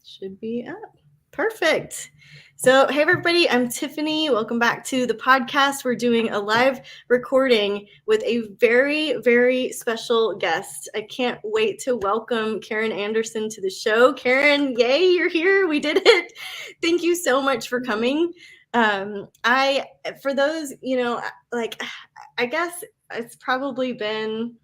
Should be up. Perfect. So, hey everybody, I'm Tiffany. Welcome back to the podcast. We're doing a live recording with a very, very special guest. I can't wait to welcome Karen Anderson to the show. Karen, yay, you're here. We did it. Thank you so much for coming. For those, I guess it's probably been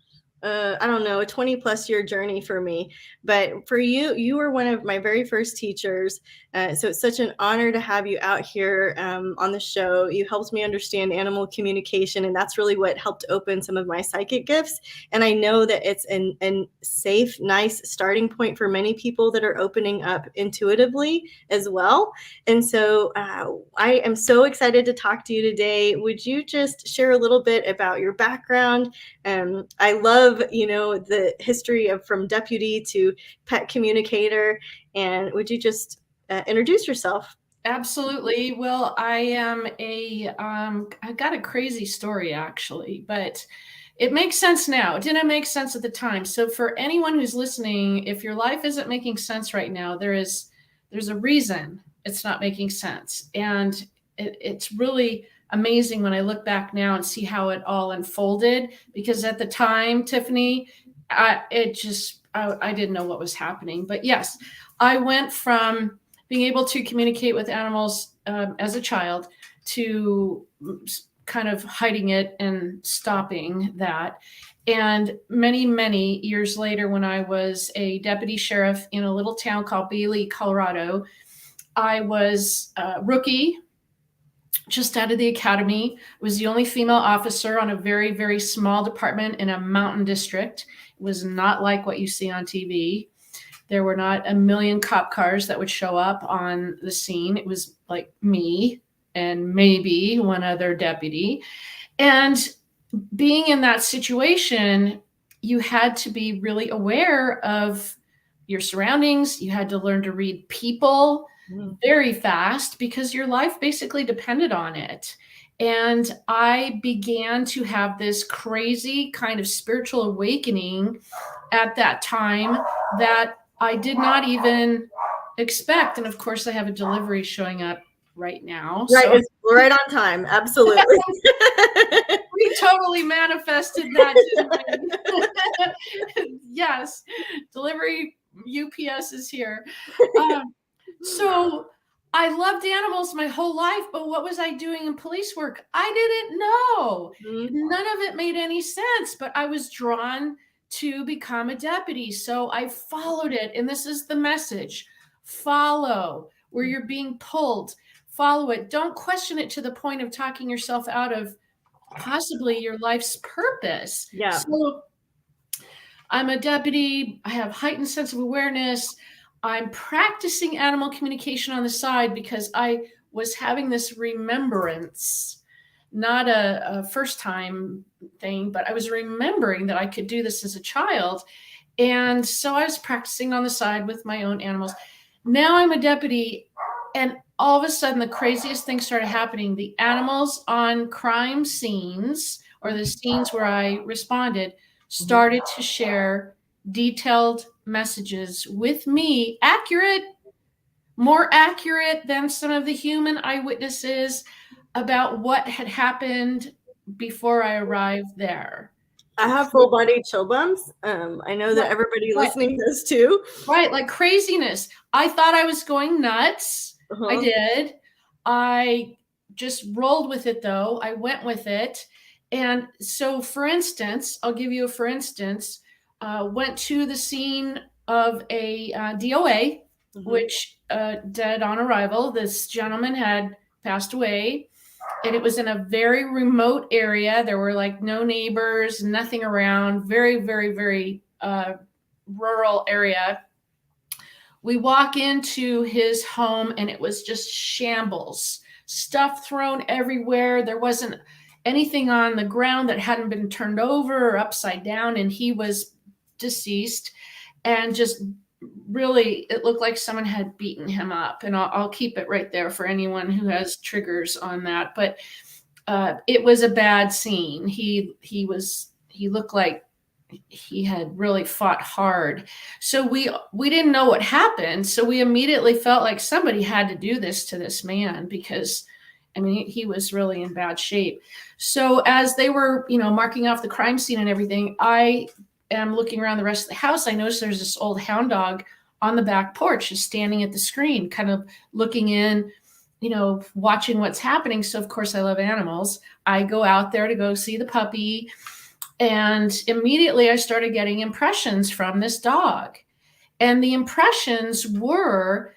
I don't know, a 20 plus year journey for me. But for you, you were one of my very first teachers. So it's such an honor to have you out here on the show. You helped me understand animal communication, and that's really what helped open some of my psychic gifts. And I know that it's a safe, nice starting point for many people that are opening up intuitively as well. And so I am so excited to talk to you today. Would you just share a little bit about your background? I love, the history of from deputy to pet communicator. And would you just introduce yourself? Absolutely. Well, I got a crazy story actually, but it makes sense now. It didn't make sense at the time. So for anyone who's listening, if your life isn't making sense right now, there's a reason it's not making sense. And it's really amazing when I look back now and see how it all unfolded, because at the time, Tiffany, I didn't know what was happening. But yes, I went from being able to communicate with animals as a child to kind of hiding it and stopping that. And many, many years later, when I was a deputy sheriff in a little town called Bailey, Colorado, I was a rookie, just out of the academy, was the only female officer on a very, very small department in a mountain district. It was not like what you see on TV. There were not a million cop cars that would show up on the scene. It was like me and maybe one other deputy. And being in that situation, you had to be really aware of your surroundings. You had to learn to read people very fast because your life basically depended on it. And I began to have this crazy kind of spiritual awakening at that time that I did not even expect. And of course, I have a delivery showing up right now. Right, so. It's right on time. Absolutely. We totally manifested that, didn't we? Yes, delivery UPS is here. So I loved animals my whole life, but what was I doing in police work? I didn't know. None of it made any sense, but I was drawn to become a deputy. So I followed it. And this is the message: follow where you're being pulled. Follow it. Don't question it to the point of talking yourself out of possibly your life's purpose. Yeah. So I'm a deputy. I have heightened sense of awareness. I'm practicing animal communication on the side because I was having this remembrance, not a first time thing, but I was remembering that I could do this as a child. And so I was practicing on the side with my own animals. Now I'm a deputy, and all of a sudden the craziest thing started happening. The animals on crime scenes, or the scenes where I responded, started to share detailed messages with me, more accurate than some of the human eyewitnesses, about what had happened before I arrived there. I have full body chill bumps. I know that everybody listening does too. Right, like craziness. I thought I was going nuts. I did. I just rolled with it though. I went with it. And so, for instance, I'll give you a for instance, went to the scene of a DOA, which dead on arrival. This gentleman had passed away, and it was in a very remote area. There were like no neighbors, nothing around, very, very, very rural area. We walk into his home and it was just shambles, stuff thrown everywhere. There wasn't anything on the ground that hadn't been turned over or upside down, and he was deceased. And just really, it looked like someone had beaten him up. And I'll keep it right there for anyone who has triggers on that. But it was a bad scene. He looked like he had really fought hard. So we didn't know what happened. So we immediately felt like somebody had to do this to this man, because I mean, he was really in bad shape. So as they were, marking off the crime scene and everything, I am looking around the rest of the house. I noticed there's this old hound dog on the back porch, just standing at the screen, kind of looking in, watching what's happening. So of course I love animals. I go out there to go see the puppy. And immediately I started getting impressions from this dog. And the impressions were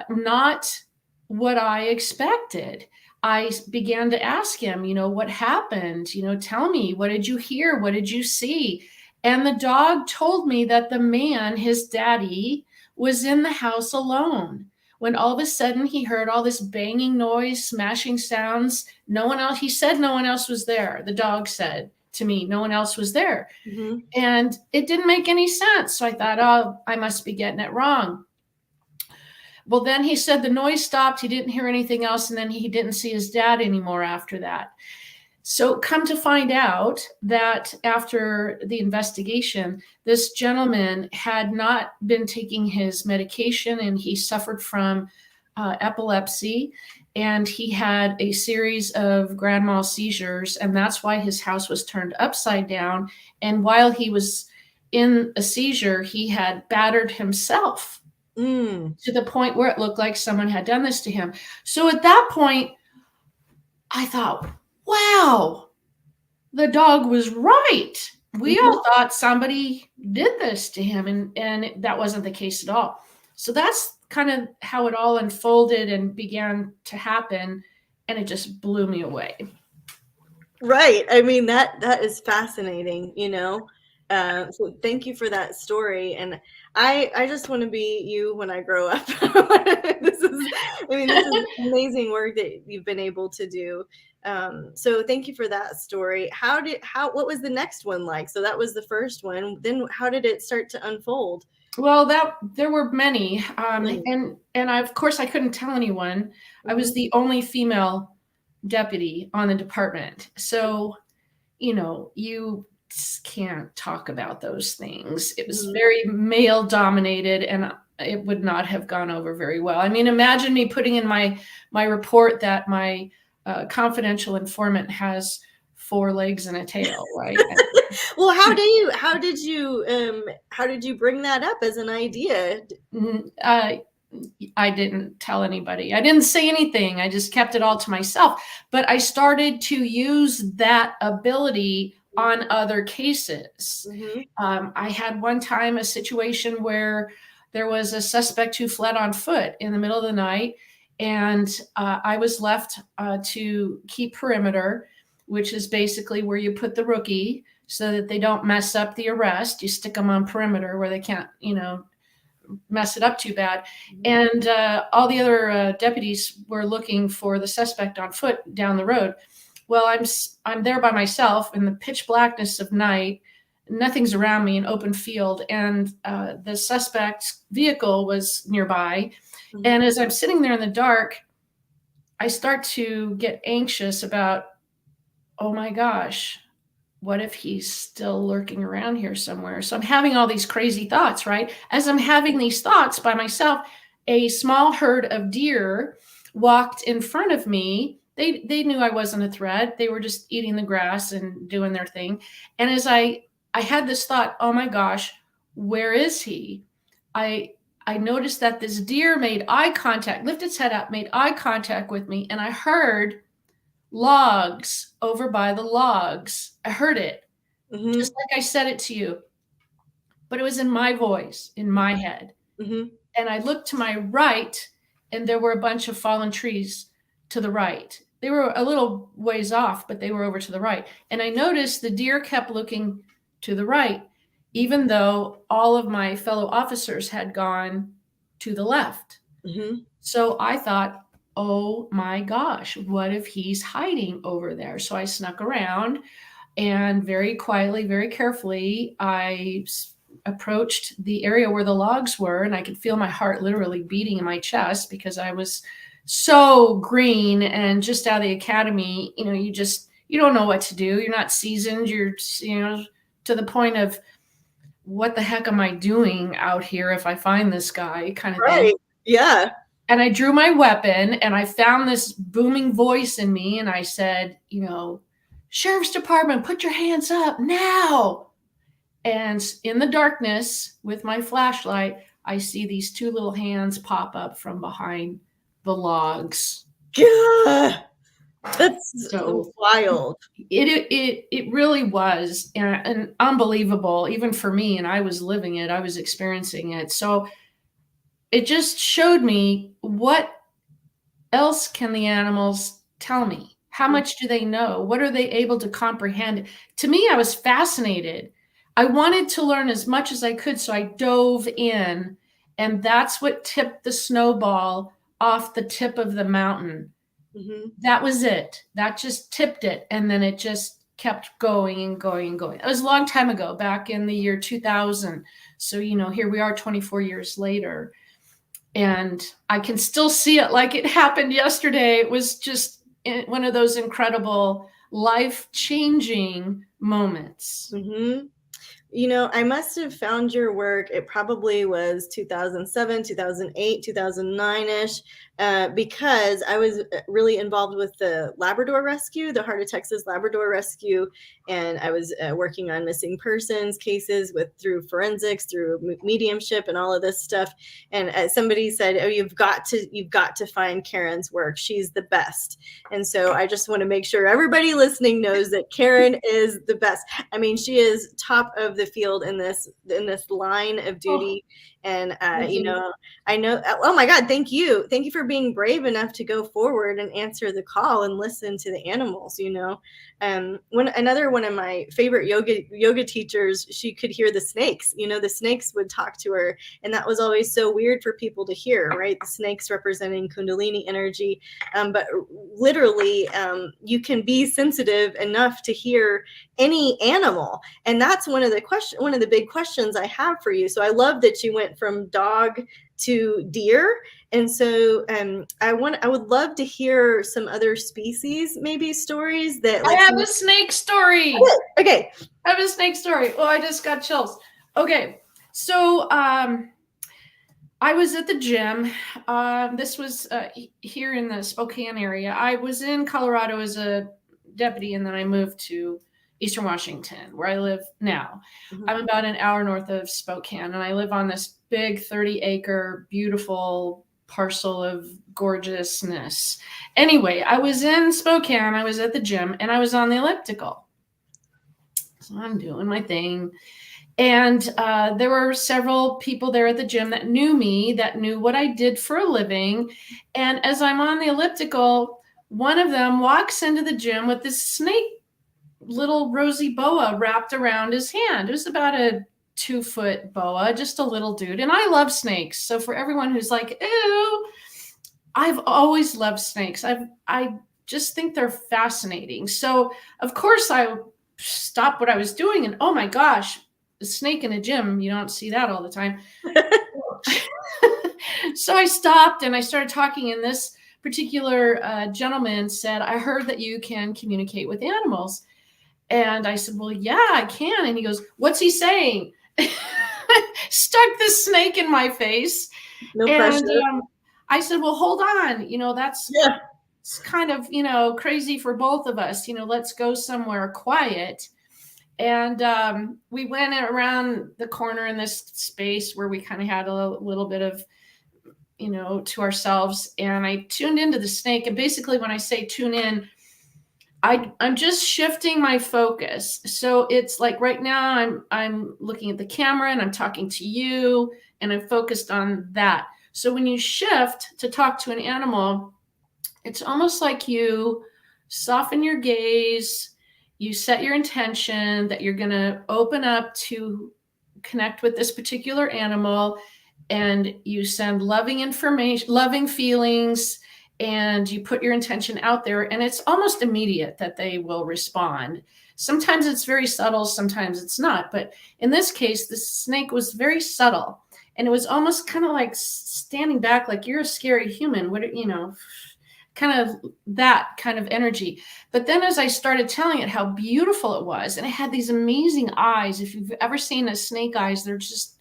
not what I expected. I began to ask him, what happened? Tell me, what did you hear? What did you see? And the dog told me that the man, his daddy, was in the house alone, when all of a sudden he heard all this banging noise, smashing sounds. No one else, he said no one else was there. The dog said to me, no one else was there. Mm-hmm. And it didn't make any sense. So I thought, oh, I must be getting it wrong. Well, then he said the noise stopped. He didn't hear anything else. And then he didn't see his dad anymore after that. So come to find out that after the investigation, this gentleman had not been taking his medication, and he suffered from epilepsy, and he had a series of grand mal seizures, and that's why his house was turned upside down. And while he was in a seizure, he had battered himself to the point where it looked like someone had done this to him. So at that point, I thought, wow, the dog was right. We all thought somebody did this to him, and that wasn't the case at all. So that's kind of how it all unfolded and began to happen, and it just blew me away. Right. I mean, that is fascinating, so thank you for that story. And I just want to be you when I grow up. This is amazing work that you've been able to do. So thank you for that story. What was the next one like? So that was the first one. Then how did it start to unfold? Well, there were many. And of course I couldn't tell anyone. I was the only female deputy on the department. So, you just can't talk about those things. It was very male dominated, and it would not have gone over very well. I mean, imagine me putting in my report that my confidential informant has 4 legs and a tail, right? Well, how did you bring that up as an idea? I didn't tell anybody. I didn't say anything. I just kept it all to myself. But I started to use that ability on other cases. I had one time a situation where there was a suspect who fled on foot in the middle of the night, and I was left to keep perimeter, which is basically where you put the rookie so that they don't mess up the arrest. You stick them on perimeter where they can't, mess it up too bad. And all the other deputies were looking for the suspect on foot down the road. Well, I'm there by myself in the pitch blackness of night. Nothing's around me, an open field, and the suspect's vehicle was nearby. And as I'm sitting there in the dark, I start to get anxious about, oh my gosh, what if he's still lurking around here somewhere? So I'm having all these crazy thoughts, right? As I'm having these thoughts by myself, a small herd of deer walked in front of me. They knew I wasn't a threat. They were just eating the grass and doing their thing. And as I had this thought, oh my gosh, where is he? I noticed that this deer made eye contact, lifted its head up, made eye contact with me, and I heard logs over by the logs. I heard it, just like I said it to you, but it was in my voice, in my head. And I looked to my right, and there were a bunch of fallen trees to the right. They were a little ways off, but they were over to the right. And I noticed the deer kept looking to the right, even though all of my fellow officers had gone to the left. So I thought, oh my gosh, what if he's hiding over there? So I snuck around, and very quietly, very carefully, I approached the area where the logs were, and I could feel my heart literally beating in my chest because I was so green and just out of the academy. You don't know what to do. You're not seasoned. You're, to the point of, what the heck am I doing out here if I find this guy, kind of thing. Right. Yeah. And I drew my weapon and I found this booming voice in me. And I said, Sheriff's Department, put your hands up now. And in the darkness with my flashlight, I see these two little hands pop up from behind the logs. Yeah. That's so wild. It really was and unbelievable, even for me. And I was living it. I was experiencing it. So it just showed me, what else can the animals tell me? How much do they know? What are they able to comprehend? To me, I was fascinated. I wanted to learn as much as I could. So I dove in, and that's what tipped the snowball off the tip of the mountain. Mm-hmm. That was it. That just tipped it. And then it just kept going and going and going. It was a long time ago, back in the year 2000. So, here we are 24 years later. And I can still see it like it happened yesterday. It was just one of those incredible, life-changing moments. Mm-hmm. I must have found your work. It probably was 2007, 2008, 2009-ish, because I was really involved with the Labrador Rescue, the Heart of Texas Labrador Rescue. And I was working on missing persons cases through forensics, through mediumship and all of this stuff. And somebody said, oh, you've got to find Karen's work. She's the best. And so I just want to make sure everybody listening knows that Karen is the best. I mean, she is top of the field in this line of duty. And I know, oh my God, thank you for being brave enough to go forward and answer the call and listen to the animals. Another one of my favorite yoga teachers, she could hear the snakes. The snakes would talk to her, and that was always so weird for people to hear, right? The snakes representing Kundalini energy, but literally you can be sensitive enough to hear any animal. And that's one of the big questions I have for you. So I love that you went from dog to deer. And so I would love to hear some other species, maybe stories that I have a snake story. Okay. I have a snake story. Oh, I just got chills. Okay. So I was at the gym. This was here in the Spokane area. I was in Colorado as a deputy, and then I moved to Eastern Washington, where I live now. Mm-hmm. I'm about an hour north of Spokane, and I live on this big 30-acre, beautiful parcel of gorgeousness. Anyway, I was in Spokane. I was at the gym, and I was on the elliptical. So I'm doing my thing. And there were several people there at the gym that knew me, that knew what I did for a living. And as I'm on the elliptical, one of them walks into the gym with this snake, little rosy boa wrapped around his hand. It was about a 2-foot boa, just a little dude. And I love snakes. So for everyone who's like, ew, I've always loved snakes. I just think they're fascinating. So of course I stopped what I was doing, and oh my gosh, a snake in a gym, you don't see that all the time. So I stopped and I started talking, and this particular gentleman said, I heard that you can communicate with animals. And I said, well, yeah, I can. And he goes, what's he saying? Stuck this snake in my face. No pressure. I said, well, hold on. That's it's kind of, crazy for both of us. Let's go somewhere quiet. And we went around the corner in this space where we kind of had a little bit of, to ourselves. And I tuned into the snake. And basically when I say tune in, I'm just shifting my focus. So it's like right now I'm looking at the camera and I'm talking to you, and I'm focused on that. So when you shift to talk to an animal, it's almost like you soften your gaze, you set your intention that you're going to open up to connect with this particular animal, and you send loving information, loving feelings, and you put your intention out there, and it's almost immediate that they will respond. Sometimes it's very subtle, sometimes it's not. But in this case, the snake was very subtle, and it was almost kind of like standing back, like you're a scary human. kind of that kind of energy. But then as I started telling it how beautiful it was, and it had these amazing eyes. If you've ever seen a snake eyes, they're just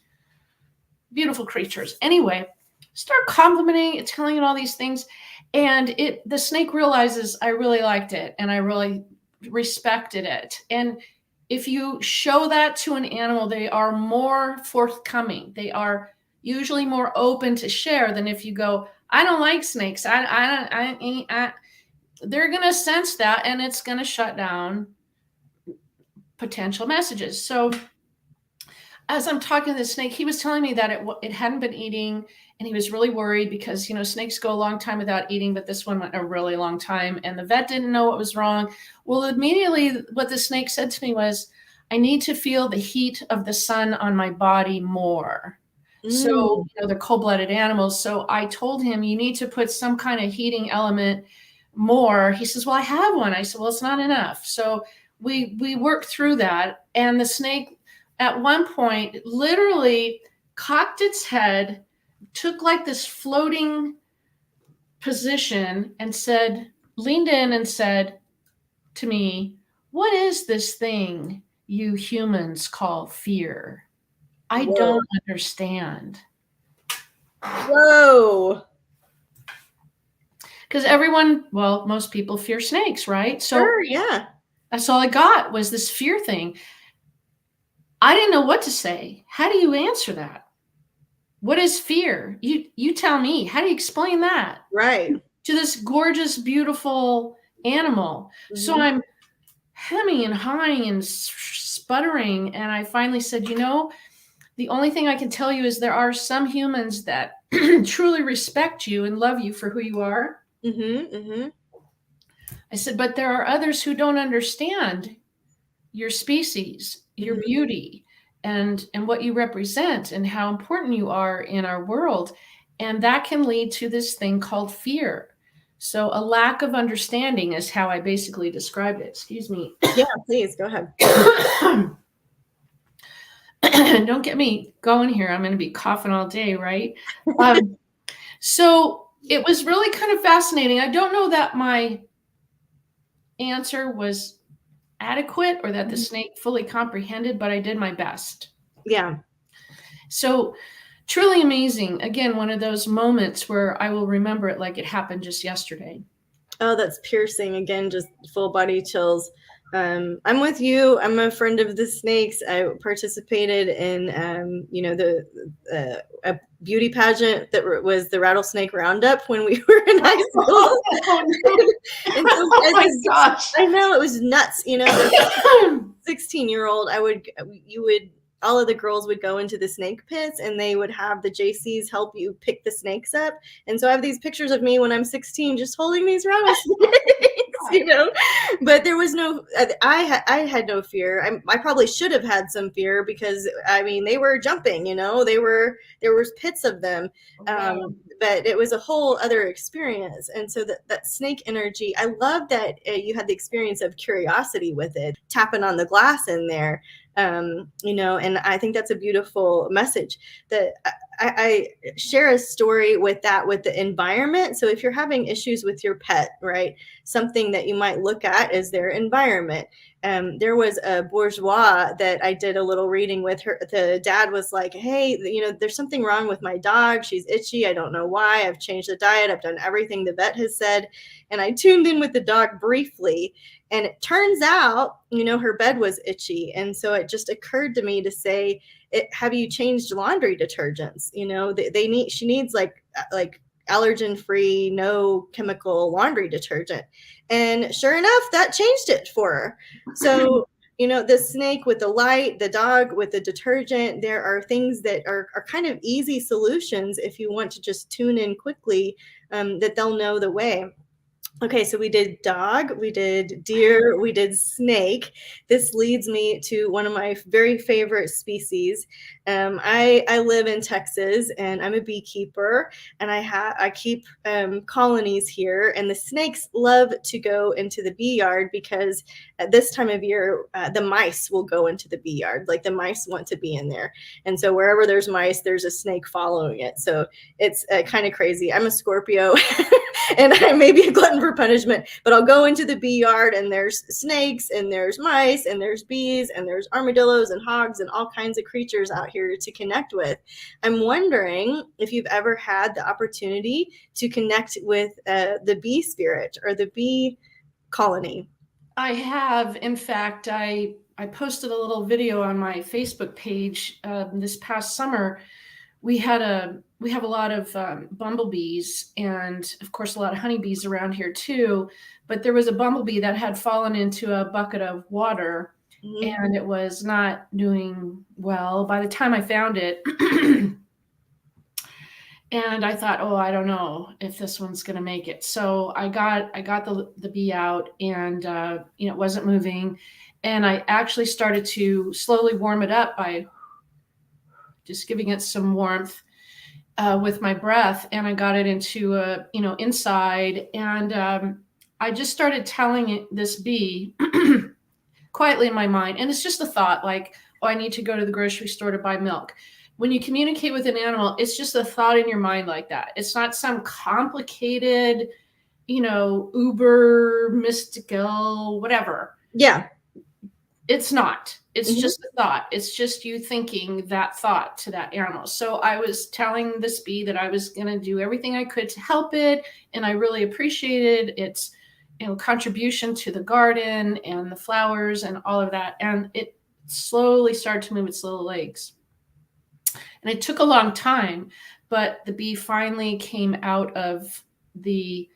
beautiful creatures. Anyway, start complimenting it, telling it all these things. And the snake realizes I really liked it and I really respected it. And if you show that to an animal, they are more forthcoming. They are usually more open to share than if you go, I don't like snakes. They're going to sense that, and it's going to shut down potential messages. So as I'm talking to the snake, he was telling me that it hadn't been eating, and he was really worried because, snakes go a long time without eating, but this one went a really long time, and the vet didn't know what was wrong. Well, immediately what the snake said to me was, I need to feel the heat of the sun on my body more. So, they're cold-blooded animals. So I told him, you need to put some kind of heating element more. He says, well, I have one. I said, well, it's not enough. So we worked through that. And the snake at one point literally cocked its head, took like this floating position and leaned in and said to me, what is this thing you humans call fear? I don't understand. Whoa. Because most people fear snakes, right? So sure, yeah. That's all I got was this fear thing. I didn't know what to say. How do you answer that? What is fear? You tell me. How do you explain that? Right. To this gorgeous, beautiful animal. Mm-hmm. So I'm hemming and hawing and sputtering. And I finally said, the only thing I can tell you is there are some humans that truly respect you and love you for who you are. I said, but there are others who don't understand your species, your beauty, and what you represent and how important you are in our world. And that can lead to this thing called fear. So a lack of understanding is how I basically described it. Excuse me. Yeah, please, go ahead. Don't get me going here. I'm going to be coughing all day, right? So it was really kind of fascinating. I don't know that my answer was adequate or that the snake fully comprehended, but I did my best. Yeah. So truly amazing. Again, one of those moments where I will remember it like it happened just yesterday. Oh, that's piercing. Again, just full body chills. I'm with you. I'm a friend of the snakes. I participated in, a beauty pageant that was the Rattlesnake Roundup when we were in high school. Oh my gosh! I know, it was nuts. 16-year-old, all of the girls would go into the snake pits and they would have the JCs help you pick the snakes up. And so I have these pictures of me when I'm 16 just holding these rattlesnakes, But there was I had no fear. I probably should have had some fear because, they were jumping, there was pits of them. But it was a whole other experience. And so that snake energy, I love that you had the experience of curiosity with it, tapping on the glass in there. And I think that's a beautiful message that I share a story with the environment. So if you're having issues with your pet, right, something that you might look at is their environment. There was a bourgeois that I did a little reading with her. The dad was like, hey, there's something wrong with my dog. She's itchy. I don't know why. I've changed the diet. I've done everything the vet has said. And I tuned in with the dog briefly. And it turns out, her bed was itchy. And so it just occurred to me to say, have you changed laundry detergents? She needs like allergen-free, no chemical laundry detergent. And sure enough, that changed it for her. So, the snake with the light, the dog with the detergent, there are things that are kind of easy solutions if you want to just tune in quickly, that they'll know the way. Okay, so we did dog, we did deer, we did snake. This leads me to one of my very favorite species. I live in Texas, and I'm a beekeeper, and I keep colonies here. And the snakes love to go into the bee yard because at this time of year, the mice will go into the bee yard. Like, the mice want to be in there, and so wherever there's mice, there's a snake following it. So it's kind of crazy. I'm a Scorpio. And I may be a glutton for punishment, but I'll go into the bee yard, and there's snakes, and there's mice, and there's bees, and there's armadillos and hogs and all kinds of creatures out here to connect with. I'm wondering if you've ever had the opportunity to connect with the bee spirit or the bee colony. I have. In fact, I posted a little video on my Facebook page this past summer. We have a lot of bumblebees, and of course a lot of honeybees around here too. But there was a bumblebee that had fallen into a bucket of water, and it was not doing well. By the time I found it, and I thought, oh, I don't know if this one's going to make it. So I got the bee out, and it wasn't moving, and I actually started to slowly warm it up by just giving it some warmth with my breath, and I got it into inside, and I just started telling this bee quietly in my mind, and it's just a thought like, oh, I need to go to the grocery store to buy milk. When you communicate with an animal, it's just a thought in your mind like that. It's not some complicated, uber mystical whatever. Yeah. It's not. It's just a thought. It's just you thinking that thought to that animal. So I was telling this bee that I was going to do everything I could to help it, and I really appreciated its contribution to the garden and the flowers and all of that. And it slowly started to move its little legs. And it took a long time, but the bee finally came out of the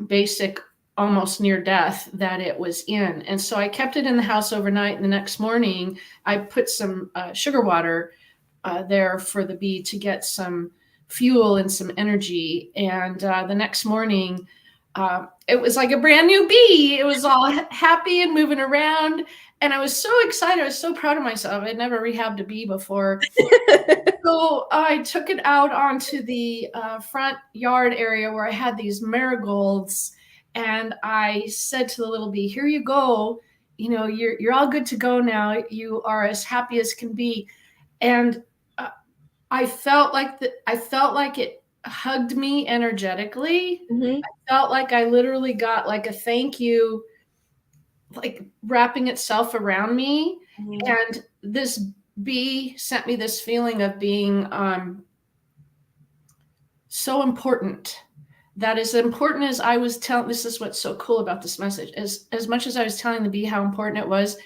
basic almost near death that it was in. And so I kept it in the house overnight. And the next morning, I put some sugar water there for the bee to get some fuel and some energy. And the next morning, it was like a brand new bee. It was all happy and moving around. And I was so excited. I was so proud of myself. I'd never rehabbed a bee before. So I took it out onto the front yard area where I had these marigolds. And I said to the little bee, here you go. You're all good to go now. You are as happy as can be. And I felt like it hugged me energetically. I felt like I literally got like a thank you, like wrapping itself around me. And this bee sent me this feeling of being so important. That is important as I was telling, this is what's so cool about this message. As much as I was telling the bee how important it was,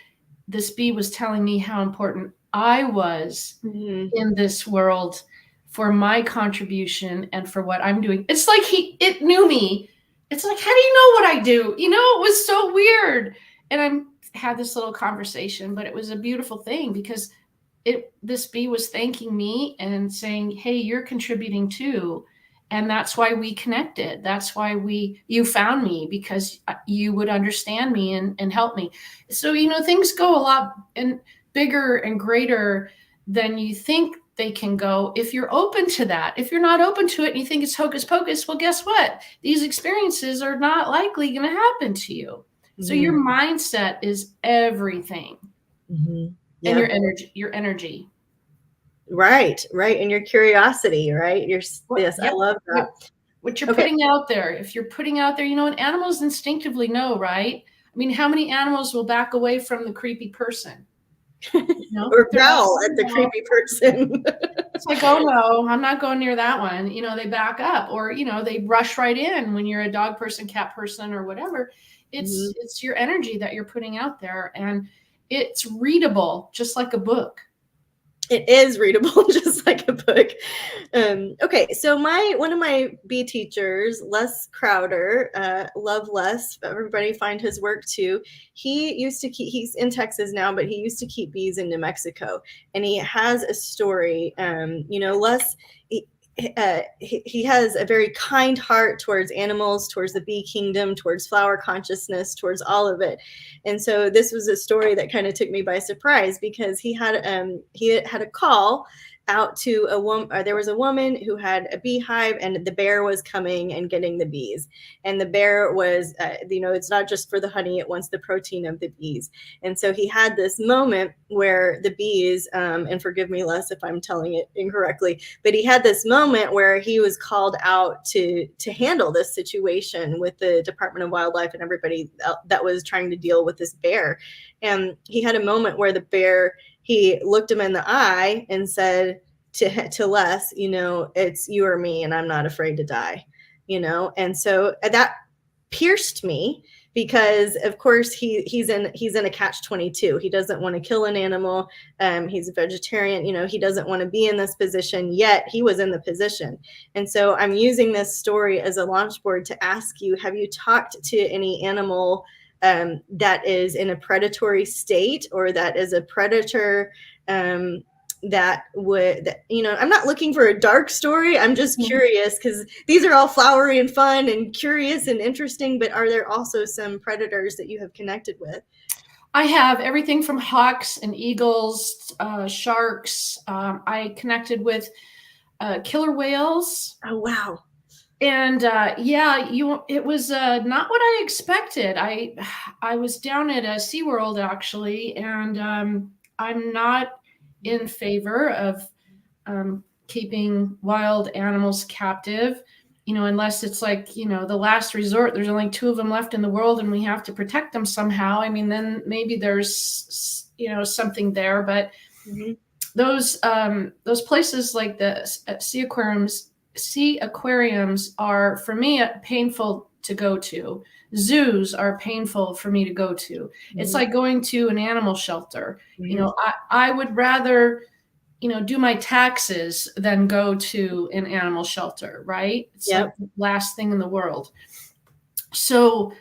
this bee was telling me how important I was in this world for my contribution and for what I'm doing. It's like it knew me. It's like, how do you know what I do? It was so weird. And I had this little conversation, but it was a beautiful thing because this bee was thanking me and saying, hey, you're contributing too. And that's why we connected. That's why you found me, because you would understand me and help me. So, things go a lot bigger and greater than you think they can go if you're open to that. If you're not open to it and you think it's hocus pocus, well, guess what? These experiences are not likely going to happen to you. So your mindset is everything. And your energy. Right. And your curiosity, right? Yes, I love that. What you're putting out there. If you're putting out there, and animals instinctively know, right? I mean, how many animals will back away from the creepy person? Or growl at the creepy person. It's like, oh no, I'm not going near that one. They back up, or they rush right in when you're a dog person, cat person, or whatever. It's your energy that you're putting out there, and it's readable just like a book. It is readable, just like a book. Okay, so one of my bee teachers, Les Crowder, love Les. Everybody find his work too. He's in Texas now, but he used to keep bees in New Mexico, and he has a story. Les, he has a very kind heart towards animals, towards the bee kingdom, towards flower consciousness, towards all of it. And so this was a story that kind of took me by surprise, because he had a call out to a woman. There was a woman who had a beehive, and the bear was coming and getting the bees. And the bear was, it's not just for the honey; it wants the protein of the bees. And so he had this moment where the bees, and forgive me, Les, if I'm telling it incorrectly, but he had this moment where he was called out to handle this situation with the Department of Wildlife and everybody that was trying to deal with this bear. And he had a moment where the bear, he looked him in the eye and said to Les, it's you or me, and I'm not afraid to die, And so that pierced me, because of course he's in a catch-22. He doesn't want to kill an animal. He's a vegetarian. He doesn't want to be in this position, yet he was in the position. And so I'm using this story as a launch board to ask you, have you talked to any animal that is in a predatory state, or that is a predator, that would, I'm not looking for a dark story. I'm just curious, because these are all flowery and fun and curious and interesting, but are there also some predators that you have connected with? I have everything from hawks and eagles, sharks. I connected with killer whales. Oh, wow. And it was not what I expected. I was down at SeaWorld, actually, and I'm not in favor of keeping wild animals captive, unless it's like, the last resort. There's only 2 of them left in the world and we have to protect them somehow. I mean, then maybe there's, something there. But those places like the sea aquariums are, for me, painful to go to. Zoos are painful for me to go to. It's like going to an animal shelter. I would rather, do my taxes than go to an animal shelter, right? It's like the last thing in the world. So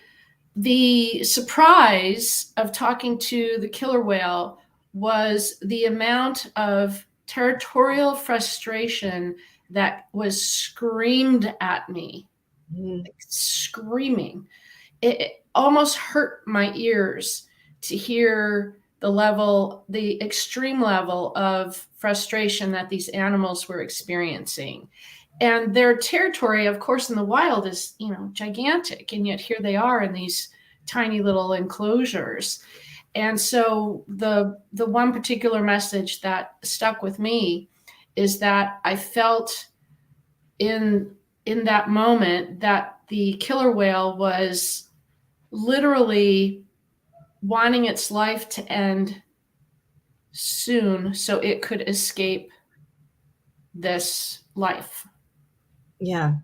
the surprise of talking to the killer whale was the amount of territorial frustration that was screamed at me, like screaming. It almost hurt my ears to hear the extreme level of frustration that these animals were experiencing. And their territory, of course, in the wild is, gigantic. And yet here they are in these tiny little enclosures. And so the one particular message that stuck with me is that I felt in that moment that the killer whale was literally wanting its life to end soon so it could escape this life. Yeah.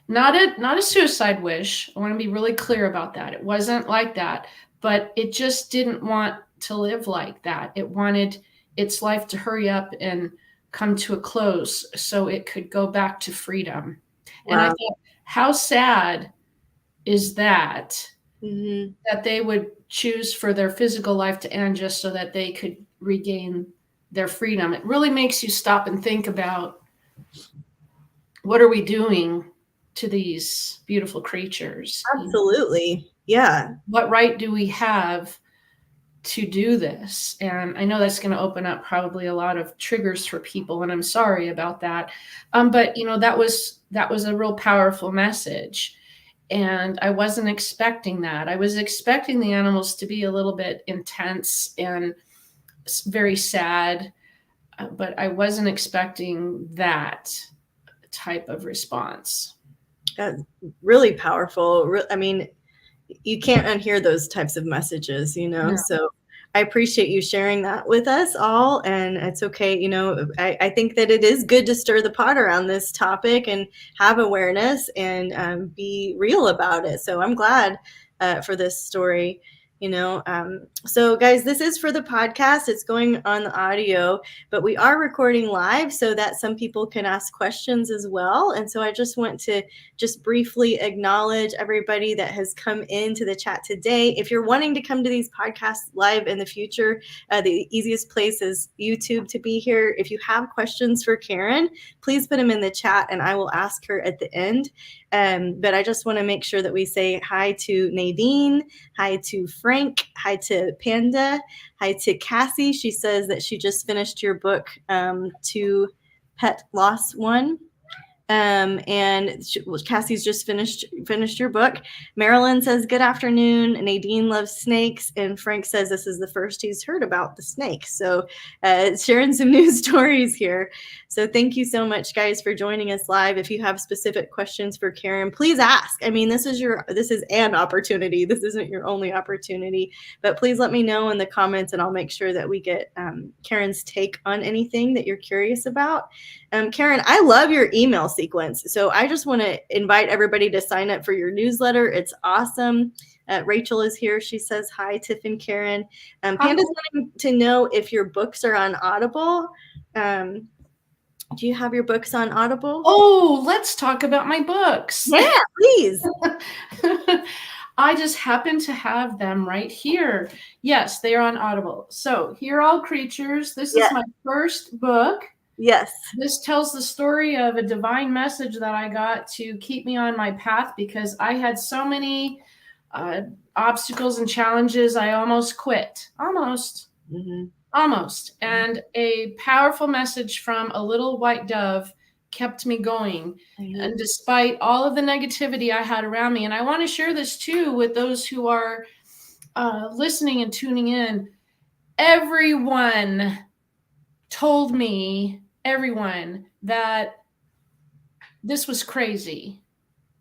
Not a suicide wish. I want to be really clear about that. It wasn't like that, but it just didn't want to live like that. It wanted its life to hurry up and come to a close so it could go back to freedom. Wow. And I thought, how sad is that, that they would choose for their physical life to end just so that they could regain their freedom. It really makes you stop and think about, what are we doing to these beautiful creatures? Absolutely. Yeah. What right do we have to do this? And I know that's going to open up probably a lot of triggers for people, and I'm sorry about that. But that was a real powerful message. And I wasn't expecting that. I was expecting the animals to be a little bit intense and very sad, but I wasn't expecting that type of response. That's really powerful. I mean, you can't unhear those types of messages, No. So I appreciate you sharing that with us all. And it's okay. I think that it is good to stir the pot around this topic and have awareness and be real about it. So I'm glad for this story. So guys, this is for the podcast. It's going on the audio, but we are recording live so that some people can ask questions as well. And so I just want to just briefly acknowledge everybody that has come into the chat today. If you're wanting to come to these podcasts live in the future, the easiest place is YouTube to be here. If you have questions for Karen, please put them in the chat and I will ask her at the end. But I just want to make sure that we say hi to Nadine, hi to Frank, hi to Panda, hi to Cassie. She says that she just finished your book, To Pet Loss One. Cassie's just finished your book. Marilyn says, good afternoon. Nadine loves snakes. And Frank says this is the first he's heard about the snake. So sharing some news stories here. So thank you so much, guys, for joining us live. If you have specific questions for Karen, please ask. I mean, this is an opportunity. This isn't your only opportunity, but please let me know in the comments and I'll make sure that we get Karen's take on anything that you're curious about. Karen, I love your email sequence. So I just want to invite everybody to sign up for your newsletter. It's awesome. Rachel is here. She says, hi, Tiff and Karen. Panda's wanting to know if your books are on Audible. Do you have your books on Audible? Oh, let's talk about my books. Yeah, please. I just happen to have them right here. Yes, they are on Audible. So, Hear All Creatures. This is my first book. Yes. This tells the story of a divine message that I got to keep me on my path because I had so many obstacles and challenges. I almost quit. Almost. And a powerful message from a little white dove kept me going. And despite all of the negativity I had around me, and I want to share this too with those who are listening and tuning in. Everyone told me, that this was crazy,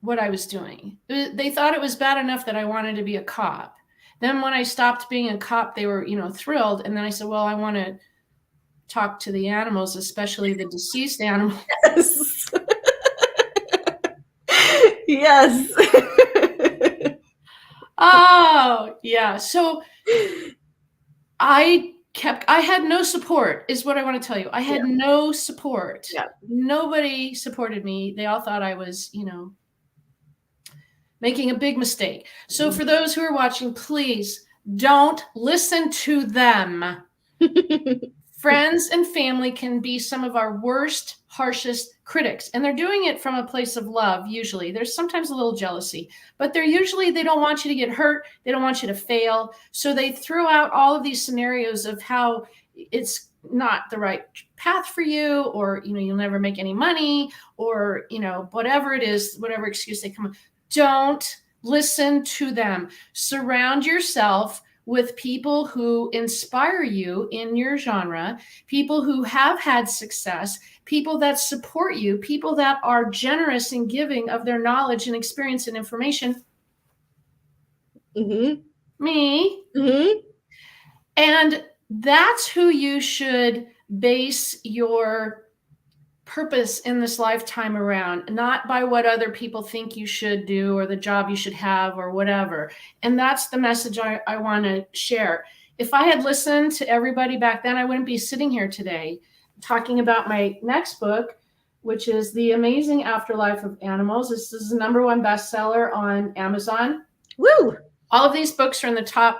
what I was doing. They thought it was bad enough that I wanted to be a cop. Then when I stopped being a cop, they were, thrilled. And then I said, well, I want to talk to the animals, especially the deceased animals. Yes. Oh, yeah. So I had no support is what I want to tell you. I had no support. Yeah. Nobody supported me. They all thought I was, making a big mistake. So for those who are watching, please don't listen to them. Friends and family can be some of our worst, harshest critics. And they're doing it from a place of love, usually. There's sometimes a little jealousy, but they don't want you to get hurt. They don't want you to fail. So they throw out all of these scenarios of how it's not the right path for you, or, you'll never make any money, or, whatever it is, whatever excuse they come up. Don't listen to them. Surround yourself with people who inspire you in your genre, people who have had success, people that support you, people that are generous in giving of their knowledge and experience and information. Me. And that's who you should base your purpose in this lifetime around, not by what other people think you should do or the job you should have or whatever. And that's the message I want to share. If I had listened to everybody back then, I wouldn't be sitting here today talking about my next book, which is The Amazing Afterlife of Animals. This is the #1 bestseller on Amazon. Woo! All of these books are in the top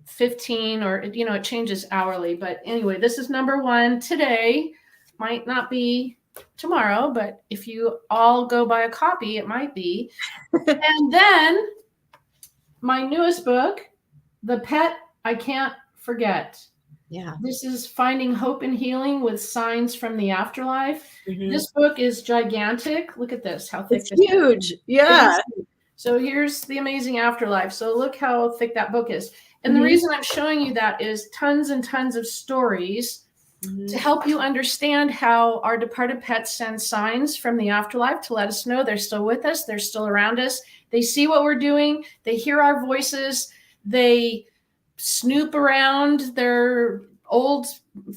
15, or, it changes hourly. But anyway, this is #1 today. Might not be tomorrow, but if you all go buy a copy, it might be. And then my newest book, The Pet I Can't Forget. Yeah. This is Finding Hope and Healing with Signs from the Afterlife. This book is gigantic. Look at this, how thick it's huge. Yeah. So here's The Amazing Afterlife. So look how thick that book is. And the reason I'm showing you that is tons and tons of stories to help you understand how our departed pets send signs from the afterlife to let us know they're still with us, they're still around us. They see what we're doing, they hear our voices, they snoop around their old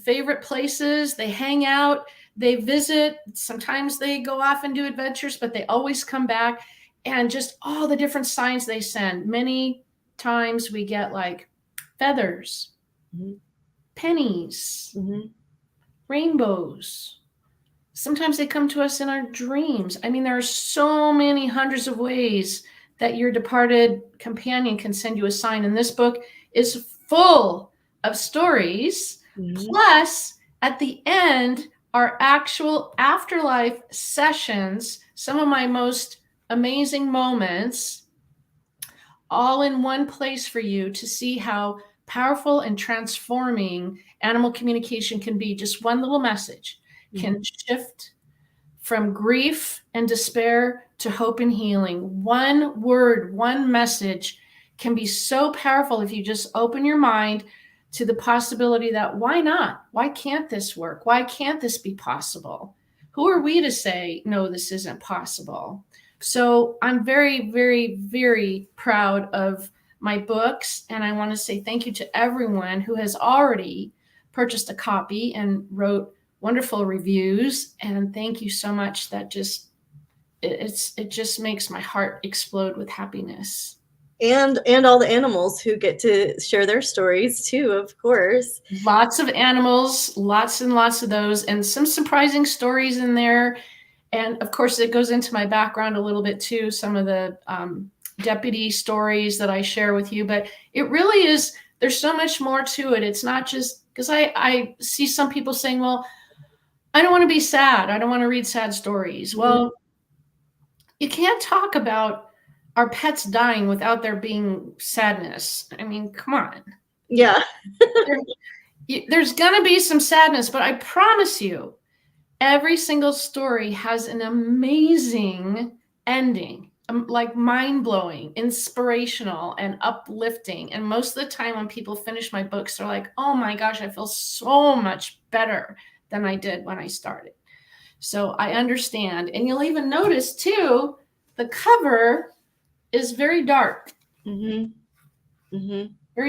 favorite places, they hang out, they visit. Sometimes they go off and do adventures, but they always come back. And just all the different signs they send. Many times we get like feathers, Mhm. pennies, Mhm. rainbows. Sometimes they come to us in our dreams. I mean, there are so many hundreds of ways that your departed companion can send you a sign. And this book is full of stories. Mhm. Plus, at the end are actual afterlife sessions, some of my most amazing moments, all in one place for you to see how powerful and transforming animal communication can be. Just one little message can shift from grief and despair to hope and healing. One word, one message can be so powerful if you just open your mind to the possibility that why not? Why can't this work? Why can't this be possible? Who are we to say, no, this isn't possible? So I'm very, very, very proud of my books. And I want to say thank you to everyone who has already purchased a copy and wrote wonderful reviews. And thank you so much. That just, it just makes my heart explode with happiness. And all the animals who get to share their stories too, of course. Lots of animals, lots and lots of those, and some surprising stories in there. And of course, it goes into my background a little bit too, some of the deputy stories that I share with you. But it really is, there's so much more to it. It's not just because I see some people saying, well, I don't want to be sad. I don't want to read sad stories. Well, you can't talk about our pets dying without there being sadness. I mean, come on. Yeah. There's going to be some sadness, but I promise you, every single story has an amazing ending, like mind-blowing, inspirational, and uplifting. And most of the time when people finish my books, they're like, oh my gosh, I feel so much better than I did when I started. So I understand. And you'll even notice too, the cover is very dark. Very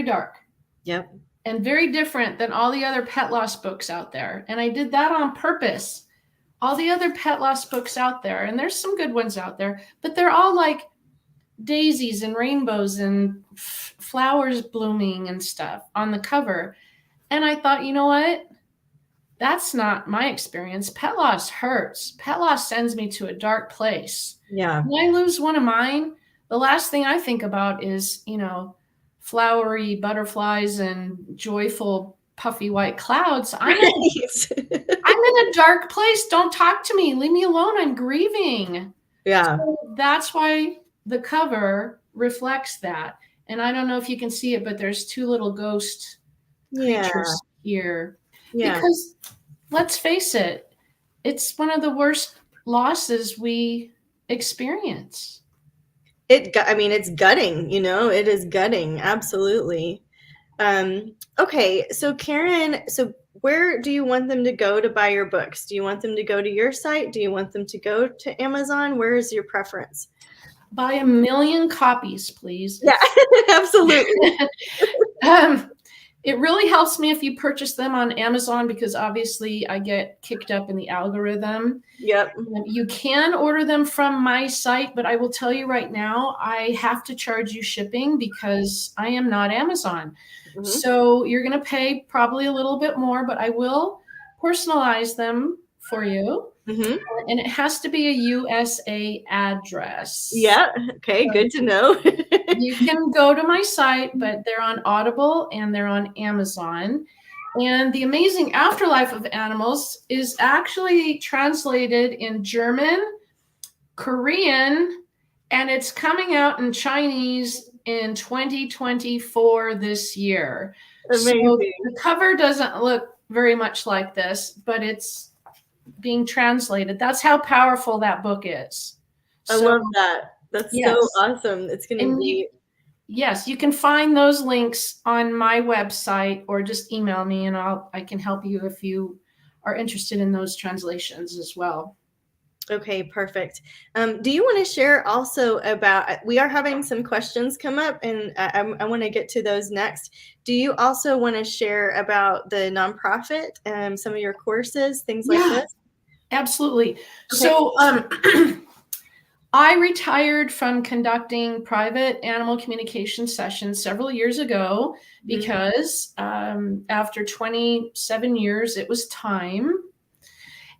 dark. Yep. And very different than all the other pet loss books out there. And I did that on purpose. All the other pet loss books out there, and there's some good ones out there, but they're all like daisies and rainbows and flowers blooming and stuff on the cover. And I thought, you know what? That's not my experience. Pet loss hurts. Pet loss sends me to a dark place. Yeah. When I lose one of mine, the last thing I think about is, flowery butterflies and joyful, puffy white clouds. I'm in a dark place. Don't talk to me. Leave me alone. I'm grieving. Yeah. So that's why the cover reflects that. And I don't know if you can see it, but there's two little ghost creatures here. Yeah. Because let's face it, it's one of the worst losses we experience. It's gutting, it is gutting. Absolutely. Okay. So Karen, where do you want them to go to buy your books? Do you want them to go to your site? Do you want them to go to Amazon? Where is your preference? Buy 1 million copies, please. Yeah, absolutely. It really helps me if you purchase them on Amazon because obviously I get kicked up in the algorithm. Yep. You can order them from my site, but I will tell you right now, I have to charge you shipping because I am not Amazon. So you're going to pay probably a little bit more, but I will personalize them for you. And it has to be a USA address. Yeah. Okay. Good to know. You can go to my site, but they're on Audible and they're on Amazon. And The Amazing Afterlife of Animals is actually translated in German, Korean, and it's coming out in Chinese in 2024 this year. Amazing. So the cover doesn't look very much like this, but it's being translated. That's how powerful that book is. I love that. That's so awesome. It's going to be. Yes, you can find those links on my website or just email me and I can help you if you are interested in those translations as well. Okay, perfect. Do you want to share also about, we are having some questions come up and I want to get to those next. Do you also want to share about the nonprofit, some of your courses, things like this? Absolutely. Okay. So I retired from conducting private animal communication sessions several years ago because after 27 years, it was time.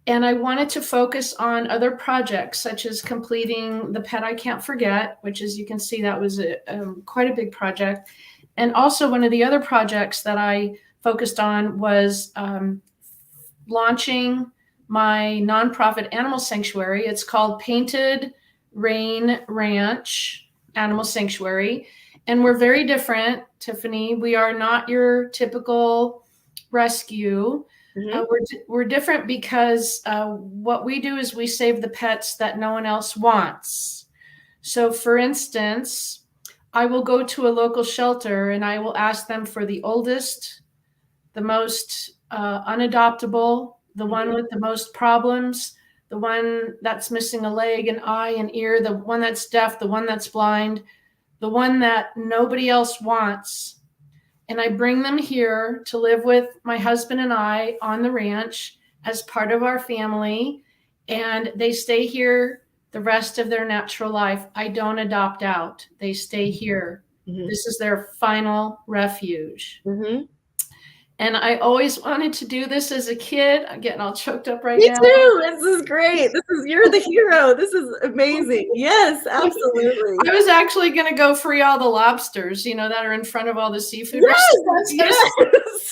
And I wanted to focus on other projects, such as completing The Pet I Can't Forget, which, as you can see, that was quite a big project. And also one of the other projects that I focused on was launching my nonprofit animal sanctuary. It's called Painted Rain Ranch Animal Sanctuary. And we're very different, Tiffany. We are not your typical rescue. We're different because what we do is we save the pets that no one else wants. So, for instance, I will go to a local shelter and I will ask them for the oldest, the most unadoptable, the one with the most problems, the one that's missing a leg, an eye, an ear, the one that's deaf, the one that's blind, the one that nobody else wants. And I bring them here to live with my husband and I on the ranch as part of our family. And they stay here the rest of their natural life. I don't adopt out. They stay here. This is their final refuge. And I always wanted to do this as a kid. I'm getting all choked up right now. Me too. This is great. You're the hero. This is amazing. Yes, absolutely. I was actually going to go free all the lobsters, that are in front of all the seafood restaurants. Yes.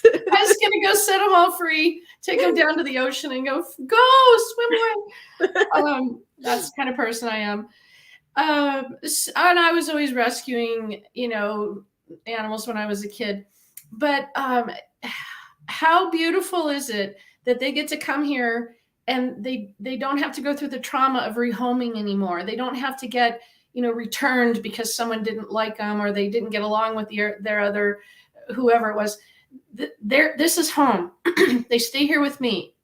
I was going to go set them all free, take them down to the ocean and go swim away. That's the kind of person I am. And I was always rescuing, animals when I was a kid. But how beautiful is it that they get to come here and they don't have to go through the trauma of rehoming anymore. They don't have to get, returned because someone didn't like them or they didn't get along with their other, whoever it was. This is home. They stay here with me.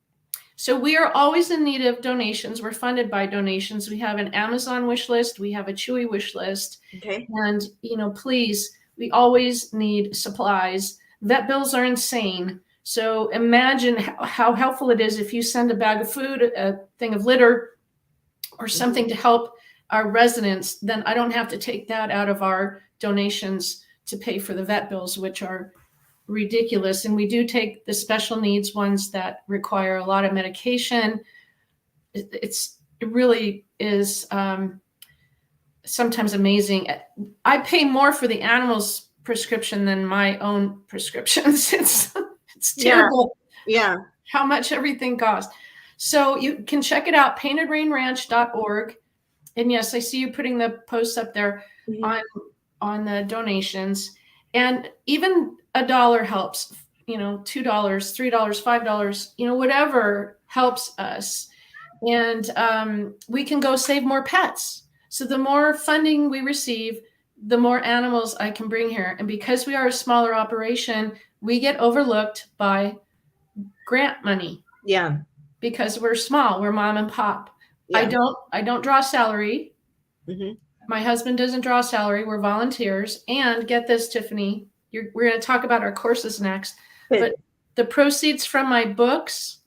So we are always in need of donations. We're funded by donations. We have an Amazon wish list. We have a Chewy wish list. Okay. And, please, we always need supplies. Vet bills are insane. So imagine how helpful it is if you send a bag of food, a thing of litter, or something to help our residents. Then I don't have to take that out of our donations to pay for the vet bills, which are ridiculous. And we do take the special needs ones that require a lot of medication. It really is sometimes amazing. I pay more for the animals' prescription than my own prescriptions. It's terrible. Yeah. How much everything costs. So you can check it out, paintedrainranch.org. And yes, I see you putting the posts up there on the donations. And even $1 helps, $2, $3, $5, whatever helps us. And we can go save more pets. So the more funding we receive, the more animals I can bring here. And because we are a smaller operation, we get overlooked by grant money. Yeah. Because we're small, we're mom and pop. Yeah. I don't draw salary. My husband doesn't draw salary. We're volunteers. And get this, Tiffany, we're going to talk about our courses next. Good. But the proceeds from my books,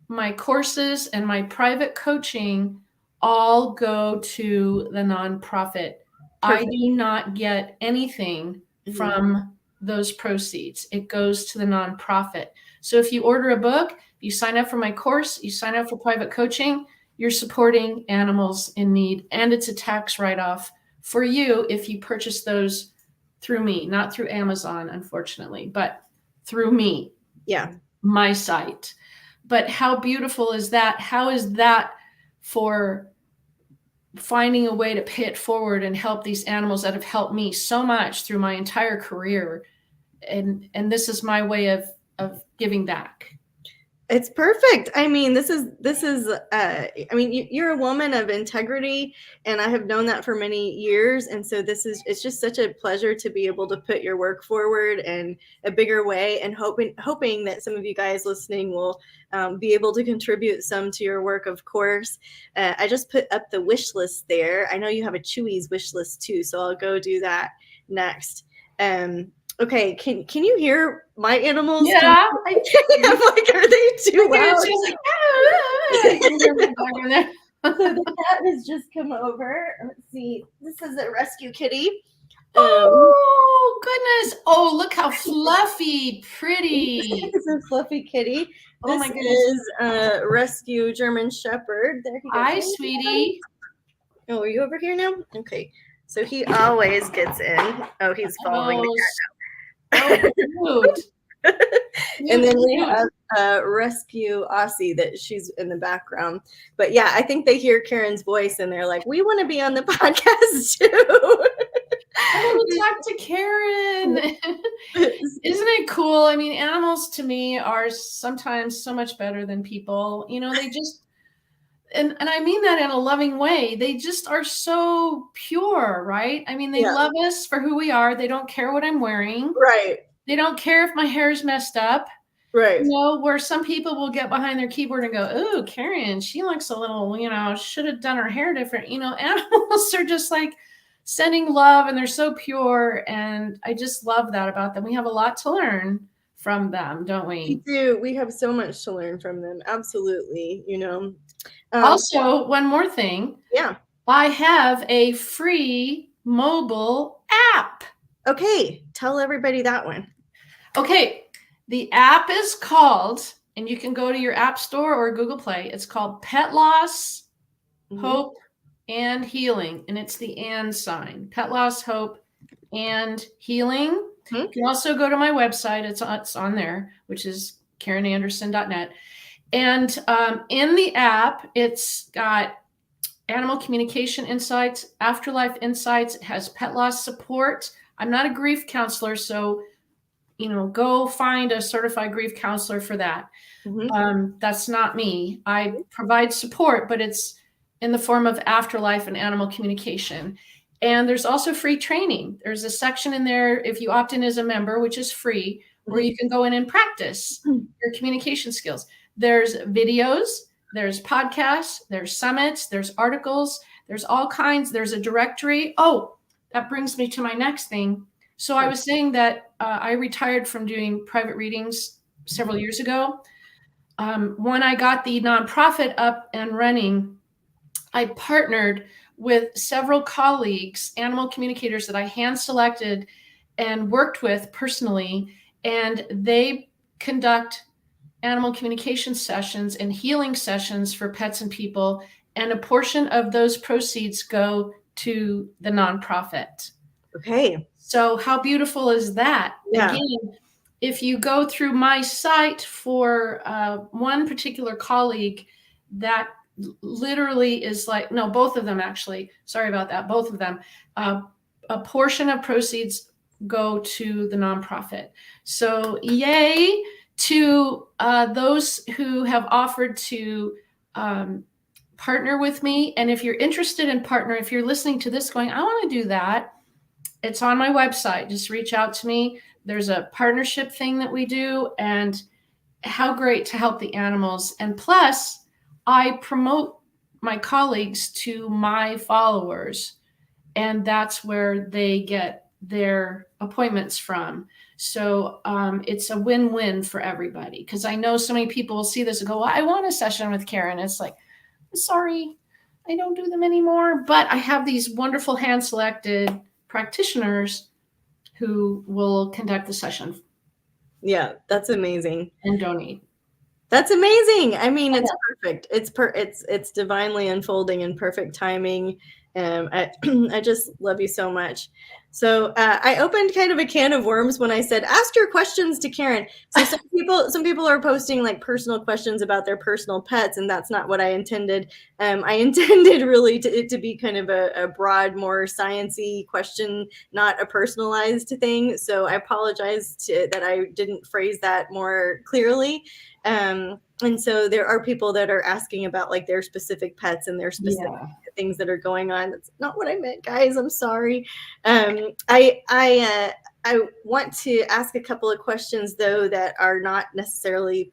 my courses, and my private coaching all go to the nonprofit. Perfect. I do not get anything from those proceeds. It goes to the nonprofit. So if you order a book, you sign up for my course, you sign up for private coaching, you're supporting animals in need. And it's a tax write-off for you if you purchase those through me, not through Amazon, unfortunately, but through me. Yeah. My site. But how beautiful is that? How is that for finding a way to pay it forward and help these animals that have helped me so much through my entire career? And this is my way of giving back. It's perfect. I mean, you're a woman of integrity, and I have known that for many years. And so it's just such a pleasure to be able to put your work forward in a bigger way, and hoping that some of you guys listening will be able to contribute some to your work, of course. I just put up the wish list there. I know you have a Chewy's wish list too, so I'll go do that next. Okay, can you hear my animals? Yeah. I'm like, are they too loud? She's like, So the cat has just come over. Let's see. This is a rescue kitty. Oh, goodness. Oh, look how fluffy, pretty. This is a fluffy kitty. Oh, This my goodness. is a rescue German Shepherd. There he goes. Hi, sweetie. Oh, are you over here now? Okay. So he always gets in. Oh, he's following the cat now. Oh, cute. And then we have rescue Aussie that she's in the background. But yeah, I think they hear Karen's voice and they're like, we want to be on the podcast too. I want to talk to Karen. Isn't it cool? I mean, animals to me are sometimes so much better than people. You know, they just, and I mean that in a loving way. They just are so pure, right? I mean, they love us for who we are. They don't care what I'm wearing. Right. They don't care if my hair is messed up. Right. You know, where some people will get behind their keyboard and go, "Oh, Karen, she looks a little, you know, should have done her hair different." You know, animals are just like sending love and they're so pure. And I just love that about them. We have a lot to learn from them, don't we? We do. We have so much to learn from them. Absolutely. You know. Also, one more thing. Yeah. I have a free mobile app. Okay. Tell everybody that one. Okay. The app is called, and you can go to your App Store or Google Play. It's called Pet Loss, Hope, and Healing. And it's the and sign. Pet Loss, Hope, and Healing. You can also go to my website. It's on there, which is KarenAnderson.net. And in the app, it's got animal communication insights, afterlife insights. It has pet loss support. I'm not a grief counselor, so you know, go find a certified grief counselor for that. That's not me. I provide support, but it's in the form of afterlife and animal communication. And there's also free training. There's a section in there, if you opt in as a member, which is free, where you can go in and practice your communication skills. There's videos, there's podcasts, there's summits, there's articles, there's all kinds. There's a directory. Oh, that brings me to my next thing. So I was saying that I retired from doing private readings several years ago. When I got the nonprofit up and running, I partnered with several colleagues, animal communicators that I hand selected and worked with personally, and they conduct animal communication sessions and healing sessions for pets and people, and a portion of those proceeds go to the nonprofit. Okay. So how beautiful is that? Yeah. Again, if you go through my site for one particular colleague, that literally is like, no, both of them actually, sorry about that, both of them, a portion of proceeds go to the nonprofit. So yay to those who have offered to partner with me. And if you're interested in partner, if you're listening to this going, I want to do that, it's on my website. Just reach out to me. There's a partnership thing that we do, and how great to help the animals. And plus, I promote my colleagues to my followers, and that's where they get their appointments from. So it's a win-win for everybody, because I know so many people will see this and go, well, I want a session with Karen. It's like, sorry, I don't do them anymore. But I have these wonderful hand-selected practitioners who will conduct the session. Yeah, that's amazing. And donate. That's amazing. I mean, it's perfect. It's divinely unfolding in perfect timing. I just love you so much. So I opened kind of a can of worms when I said, ask your questions to Karen. So some people are posting like personal questions about their personal pets, and that's not what I intended. I intended really it to be kind of a broad, more sciencey question, not a personalized thing. So I apologize that I didn't phrase that more clearly. And so there are people that are asking about like their specific pets and their specific things that are going on. That's not what I meant, guys. I'm sorry. I want to ask a couple of questions though that are not necessarily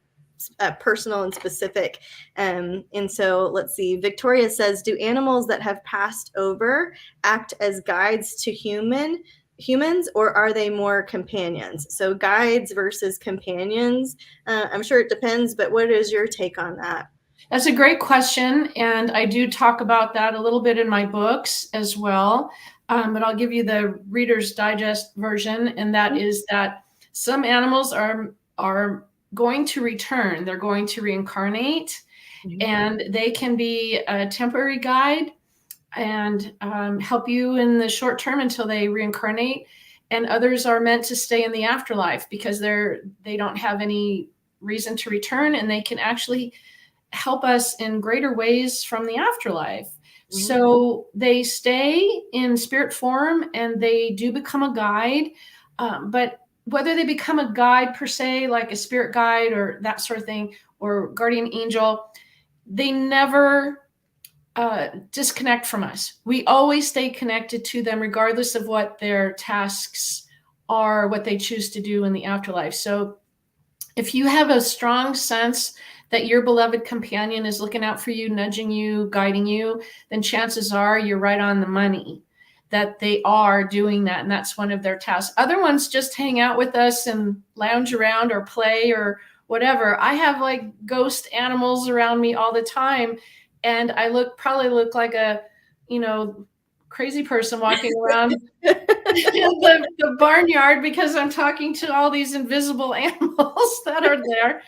personal and specific. And so let's see. Victoria says, do animals that have passed over act as guides to humans, or are they more companions? So guides versus companions. I'm sure it depends, but what is your take on that? That's a great question. And I do talk about that a little bit in my books as well. But I'll give you the Reader's Digest version. And that is that some animals are going to return. They're going to reincarnate, and they can be a temporary guide and help you in the short term until they reincarnate. And others are meant to stay in the afterlife because they don't have any reason to return, and they can actually help us in greater ways from the afterlife. So they stay in spirit form and they do become a guide. But whether they become a guide per se, like a spirit guide or that sort of thing, or guardian angel, they never disconnect from us. We always stay connected to them, regardless of what their tasks are, what they choose to do in the afterlife. So if you have a strong sense that your beloved companion is looking out for you, nudging you, guiding you, then chances are you're right on the money that they are doing that. And that's one of their tasks. Other ones just hang out with us and lounge around or play or whatever. I have like ghost animals around me all the time. And I probably look like a, crazy person walking around the barnyard because I'm talking to all these invisible animals that are there.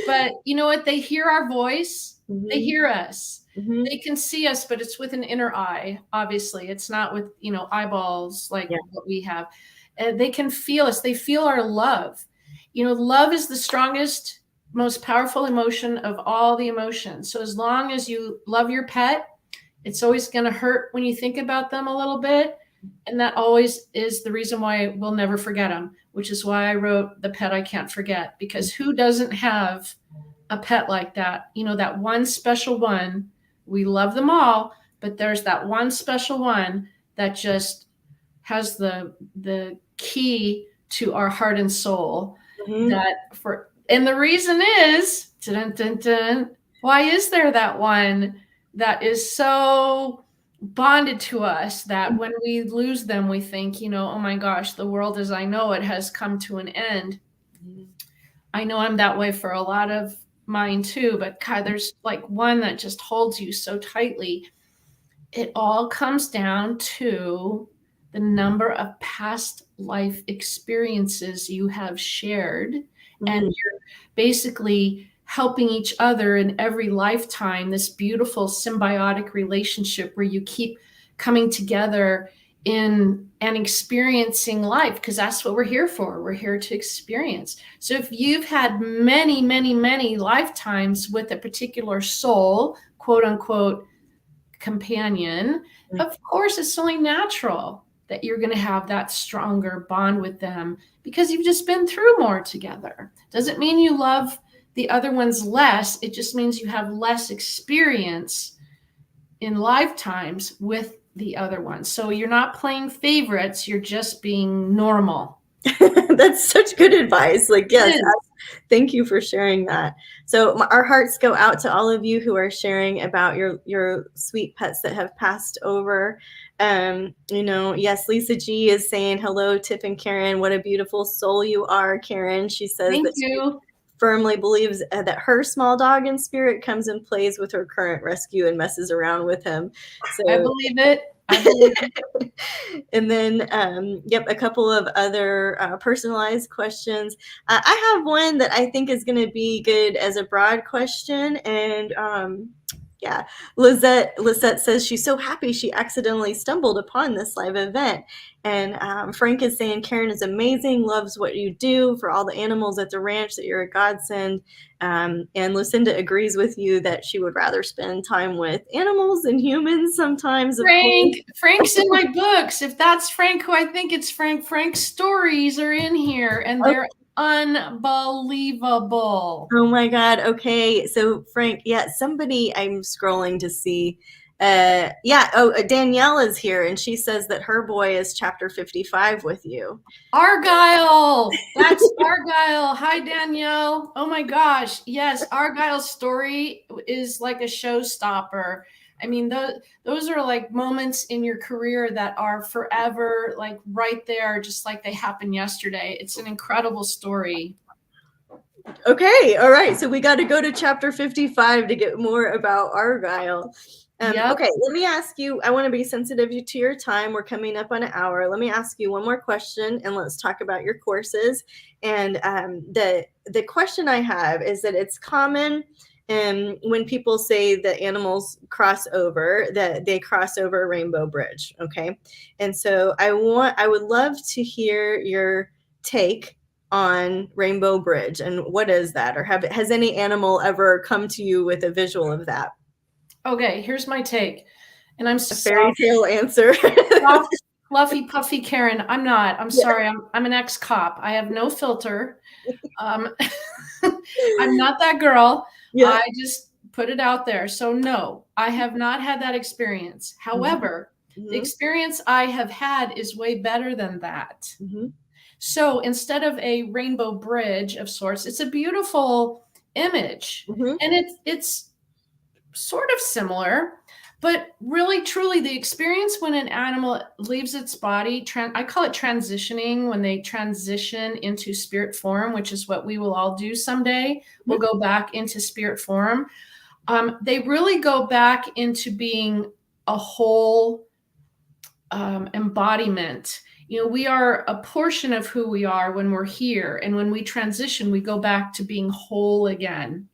But you know what? They hear our voice. They hear us. They can see us, but it's with an inner eye. Obviously, it's not with, eyeballs like what we have. They can feel us. They feel our love. Love is the strongest, most powerful emotion of all the emotions. So as long as you love your pet, it's always going to hurt when you think about them a little bit. And that always is the reason why we'll never forget them, which is why I wrote The Pet I Can't Forget, because who doesn't have a pet like that? That one special one. We love them all, but there's that one special one that just has the key to our heart and soul. And the reason is, dun, dun, dun, why is there that one that is so bonded to us that when we lose them, we think, oh my gosh, the world as I know it has come to an end. I know I'm that way for a lot of mine too, but God, there's like one that just holds you so tightly. It all comes down to the number of past life experiences you have shared. And you're basically helping each other in every lifetime, this beautiful symbiotic relationship where you keep coming together in and experiencing life, because that's what we're here for. We're here to experience. So if you've had many, many, many lifetimes with a particular soul, quote unquote, companion, of course, it's only natural that you're going to have that stronger bond with them because you've just been through more together. Doesn't mean you love the other ones less. It just means you have less experience in lifetimes with the other ones. So you're not playing favorites. You're just being normal. That's such good advice. Like, yes, thank you for sharing that. So our hearts go out to all of you who are sharing about your sweet pets that have passed over. Yes, Lisa G is saying, hello, Tiff and Karen. What a beautiful soul you are, Karen. She says Thank that you. She firmly believes that her small dog in spirit comes and plays with her current rescue and messes around with him. So I believe it. I believe it. And then, a couple of other personalized questions. I have one that I think is going to be good as a broad question. And Lisette says she's so happy she accidentally stumbled upon this live event. And Frank is saying Karen is amazing, loves what you do for all the animals at the ranch, that you're a godsend. And Lucinda agrees with you that she would rather spend time with animals than humans sometimes. Frank's in my books. If that's Frank, who I think it's Frank, Frank's stories are in here and they're unbelievable. Oh my God. Okay. So Frank, somebody I'm scrolling to see. Danielle is here and she says that her boy is chapter 55 with you. Argyle. That's Argyle. Hi, Danielle. Oh my gosh. Yes. Argyle's story is like a showstopper. I mean, those are like moments in your career that are forever, like right there, just like they happened yesterday. It's an incredible story. Okay, all right. So we got to go to chapter 55 to get more about Argyle. Yep. Okay, let me ask you. I want to be sensitive to your time. We're coming up on an hour. Let me ask you one more question, and let's talk about your courses. And the question I have is that it's common, when people say that animals cross over, that they cross over a rainbow bridge. Okay, and so I would love to hear your take on Rainbow Bridge, and what is that, or has any animal ever come to you with a visual of that? Okay, here's my take. And I'm A fairy tale answer. soft, fluffy, puffy Karen. I'm not. I'm Yeah. sorry. I'm an ex-cop. I have no filter. Um, I'm not that girl. Yeah. I just put it out there. So no, I have not had that experience. However, the Mm-hmm. experience I have had is way better than that. Mm-hmm. So instead of a rainbow bridge of sorts, it's a beautiful image. Mm-hmm. And it's sort of similar, but really truly the experience when an animal leaves its body, I call it transitioning, when they transition into spirit form, which is what we will all do someday. We'll go back into spirit form. They really go back into being a whole embodiment. You know, we are a portion of who we are when we're here, and when we transition, we go back to being whole again.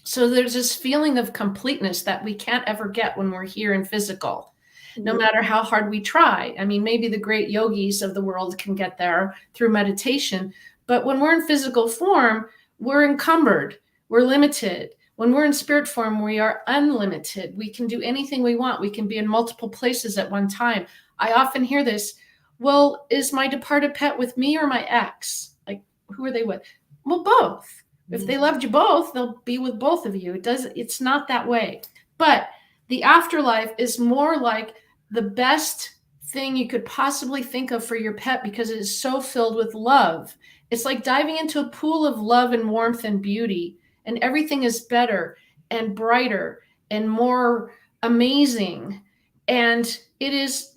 So there's this feeling of completeness that we can't ever get when we're here in physical, no matter how hard we try. I mean, maybe the great yogis of the world can get there through meditation, but when we're in physical form, we're encumbered, we're limited. When we're in spirit form, we are unlimited. We can do anything we want. We can be in multiple places at one time. I often hear this, well, is my departed pet with me or my ex? Like, who are they with? Well, both. If they loved you both, they'll be with both of you. It's not that way. But the afterlife is more like the best thing you could possibly think of for your pet, because it is so filled with love. It's like diving into a pool of love and warmth and beauty, and everything is better and brighter and more amazing. And it is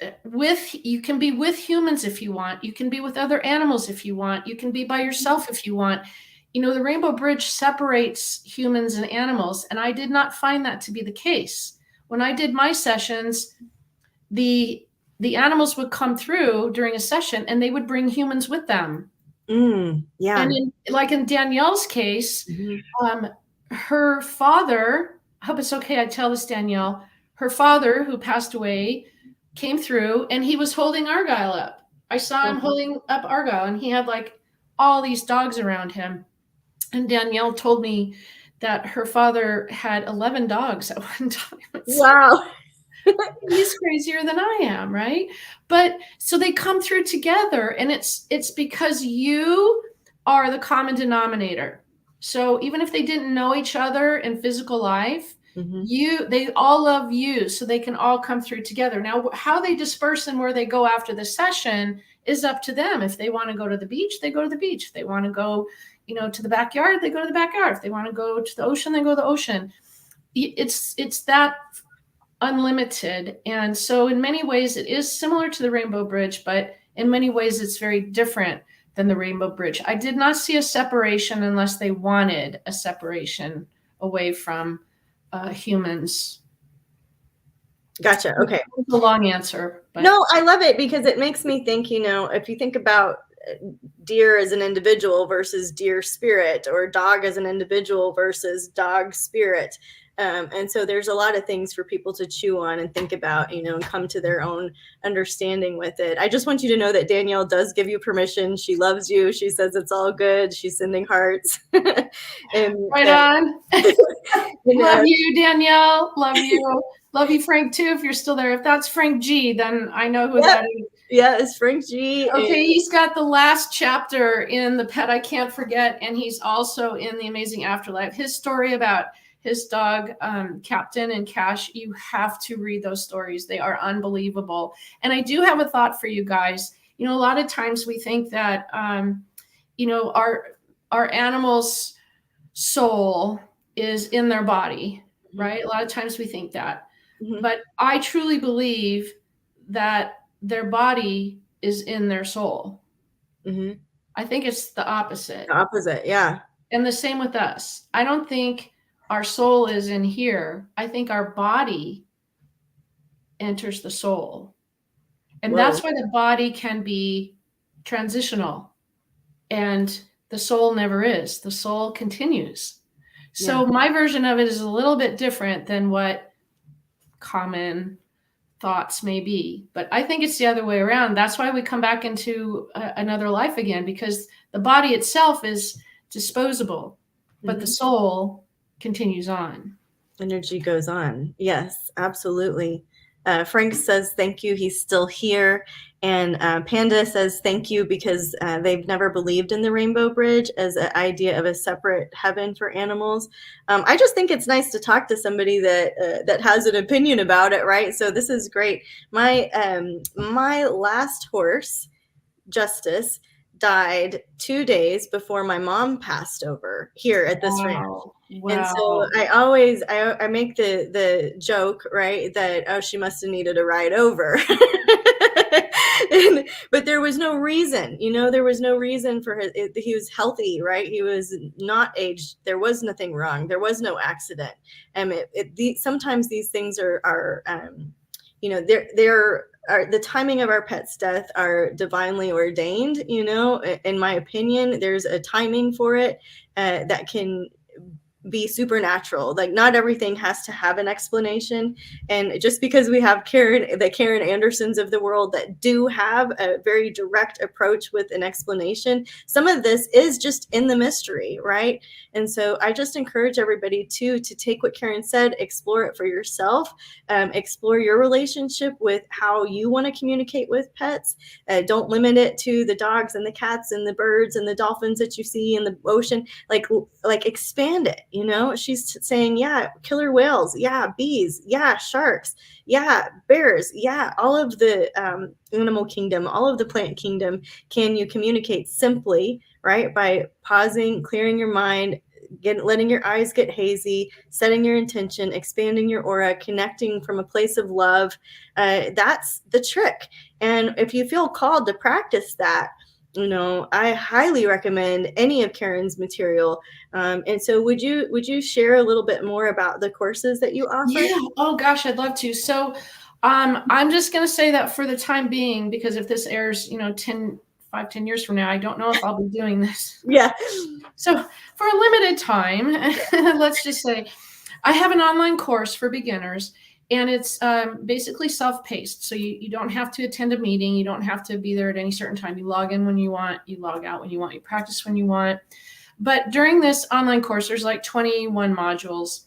you can be with humans if you want. You can be with other animals if you want. You can be by yourself if you want. You know, the Rainbow Bridge separates humans and animals, and I did not find that to be the case. When I did my sessions, the animals would come through during a session, and they would bring humans with them. Yeah. And like in Danielle's case, her father, I hope it's okay I tell this, Danielle, her father, who passed away, came through, and he was holding Argyle up. I saw him holding up Argyle, and he had like all these dogs around him. And Danielle told me that her father had 11 dogs at one time. Wow. He's crazier than I am, right? But so they come through together, and it's because you are the common denominator. So even if they didn't know each other in physical life, they all love you, so they can all come through together. Now, how they disperse and where they go after the session is up to them. If they want to go to the beach, they go to the beach. If they want to go, to the backyard, they go to the backyard. If they want to go to the ocean, they go to the ocean. It's that unlimited. And so in many ways, it is similar to the Rainbow Bridge, but in many ways, it's very different than the Rainbow Bridge. I did not see a separation unless they wanted a separation away from humans. Gotcha. Okay. It's a long answer. But No, I love it, because it makes me think, if you think about deer as an individual versus deer spirit, or dog as an individual versus dog spirit. And so there's a lot of things for people to chew on and think about, and come to their own understanding with it. I just want you to know that Danielle does give you permission. She loves you. She says it's all good. She's sending hearts. Right on. Love you, Danielle. Love you. Love you, Frank, too, if you're still there. If that's Frank G, then I know who that is. Yeah, it's Frank G. Okay, he's got the last chapter in The Pet I Can't Forget, and he's also in The Amazing Afterlife. His story about his dog, Captain and Cash, you have to read those stories. They are unbelievable. And I do have a thought for you guys. A lot of times we think that, our animal's soul is in their body, right? A lot of times we think that. But I truly believe that their body is in their soul. I think it's the opposite. The opposite, yeah. And the same with us. I don't think our soul is in here. I think our body enters the soul. And Whoa. that's why the body can be transitional and the soul never is. The soul continues. So Yeah. my version of it is a little bit different than what common thoughts may be. But I think it's the other way around. That's why we come back into another life again, because the body itself is disposable, but the soul continues on. Energy goes on. Yes, absolutely. Frank says thank you. He's still here. And Panda says thank you because they've never believed in the Rainbow Bridge as an idea of a separate heaven for animals. I just think it's nice to talk to somebody that has an opinion about it, right? So this is great. My last horse, Justice, died 2 days before my mom passed over here at this ranch. And so I make the joke, right, that, oh, she must have needed a ride over. But there was no reason, there was no reason for he was healthy, right? He was not aged. There was nothing wrong. There was no accident. Sometimes these things are the timing of our pet's death are divinely ordained. In my opinion, there's a timing for it that can be supernatural. Like, not everything has to have an explanation. And just because we have the Karen Andersons of the world that do have a very direct approach with an explanation, some of this is just in the mystery, right? And so I just encourage everybody to take what Karen said, explore it for yourself, explore your relationship with how you want to communicate with pets. Don't limit it to the dogs and the cats and the birds and the dolphins that you see in the ocean. Like expand it. She's saying, yeah, killer whales, yeah, bees, yeah, sharks, yeah, bears, yeah, all of the animal kingdom, all of the plant kingdom. Can you communicate simply, right, by pausing, clearing your mind, letting your eyes get hazy, setting your intention, expanding your aura, connecting from a place of love? That's the trick. And if you feel called to practice that, I highly recommend any of Karen's material. And so would you share a little bit more about the courses that you offer? Yeah. Oh gosh, I'd love to. So I'm just going to say that for the time being, because if this airs, 10 years from now, I don't know if I'll be doing this. Yeah. So for a limited time, let's just say I have an online course for beginners, and it's basically self-paced. So you don't have to attend a meeting. You don't have to be there at any certain time. You log in when you want, you log out when you want, you practice when you want. But during this online course, there's like 21 modules.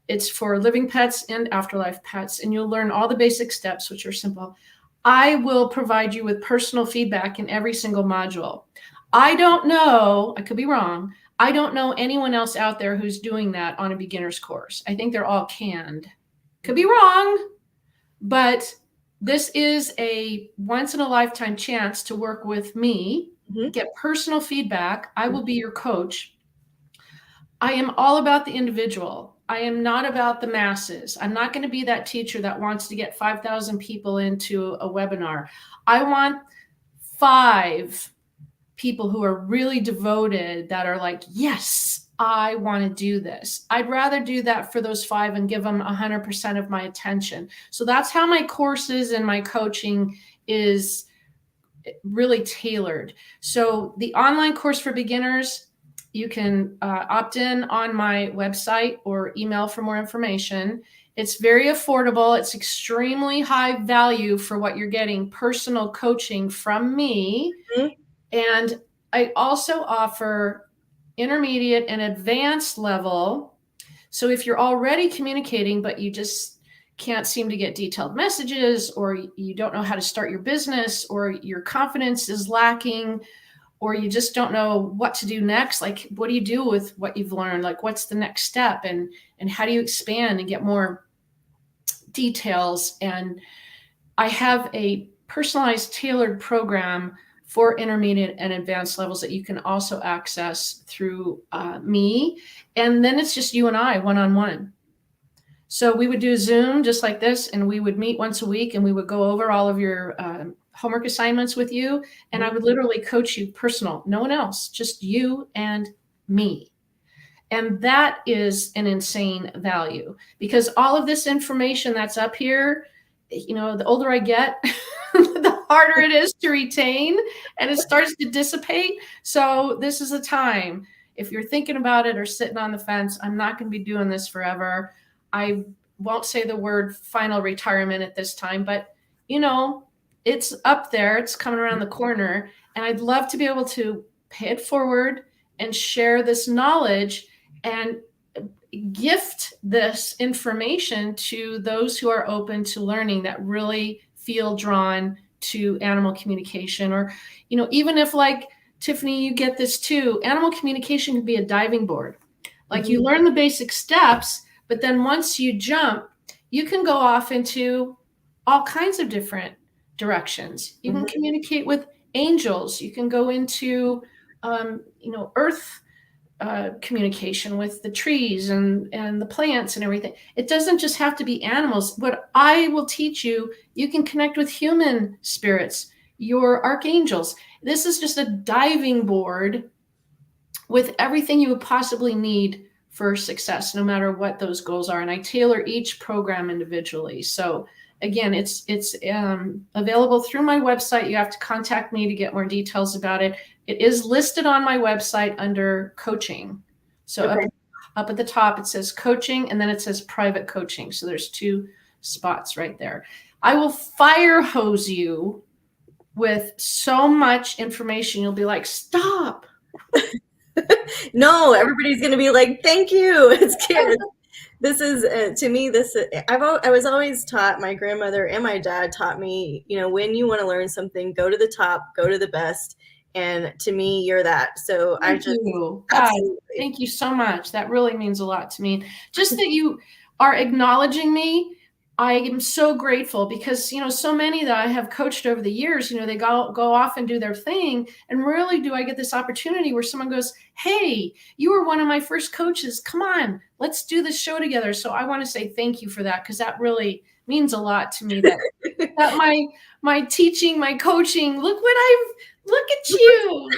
It's for living pets and afterlife pets, and you'll learn all the basic steps, which are simple. I will provide you with personal feedback in every single module. I don't know, I could be wrong, I don't know anyone else out there who's doing that on a beginner's course. I think they're all canned. Could be wrong, but this is a once in a lifetime chance to work with me, get personal feedback. I will be your coach. I am all about the individual. I am not about the masses. I'm not going to be that teacher that wants to get 5,000 people into a webinar. I want 5 people who are really devoted, that are like, yes, I want to do this. I'd rather do that for those 5 and give them 100% of my attention. So that's how my courses and my coaching is really tailored. So the online course for beginners, you can opt in on my website or email for more information. It's very affordable. It's extremely high value for what you're getting, personal coaching from me. And I also offer intermediate and advanced level. So if you're already communicating, but you just can't seem to get detailed messages, or you don't know how to start your business, or your confidence is lacking, or you just don't know what to do next, like, what do you do with what you've learned? Like, what's the next step? And how do you expand and get more details? And I have a personalized, tailored program for intermediate and advanced levels that you can also access through me. And then it's just you and I, one-on-one. So we would do Zoom just like this, and we would meet once a week, and we would go over all of your homework assignments with you. And I would literally coach you personal, no one else, just you and me. And that is an insane value, because all of this information that's up here, the older I get, the harder it is to retain, and it starts to dissipate. So this is a time, if you're thinking about it or sitting on the fence, I'm not going to be doing this forever. I won't say the word final retirement at this time, but it's up there, it's coming around the corner, and I'd love to be able to pay it forward and share this knowledge and gift this information to those who are open to learning, that really feel drawn to animal communication. Or, even if, like Tiffany, you get this too, animal communication can be a diving board. Like, you learn the basic steps, but then once you jump, you can go off into all kinds of different directions. You can communicate with angels. You can go into, earth communication with the trees and the plants and everything. It doesn't just have to be animals. What I will teach you, you can connect with human spirits, your archangels. This is just a diving board with everything you would possibly need for success, no matter what those goals are. And I tailor each program individually. So again, it's available through my website. You have to contact me to get more details about it. It is listed on my website under coaching. So up at the top, it says coaching, and then it says private coaching. So there's 2 spots right there. I will fire hose you with so much information. You'll be like, stop. No, everybody's going to be like, thank you. It's cute. This is, to me, I was always taught, my grandmother and my dad taught me, when you want to learn something, go to the top, go to the best. And to me, you're that. So Thank you so much. That really means a lot to me. Just that you are acknowledging me, I am so grateful, because, so many that I have coached over the years, they go off and do their thing. And rarely do I get this opportunity where someone goes, hey, you were one of my first coaches. Come on, let's do this show together. So I want to say thank you for that, because that really means a lot to me, that my teaching, my coaching, look at you.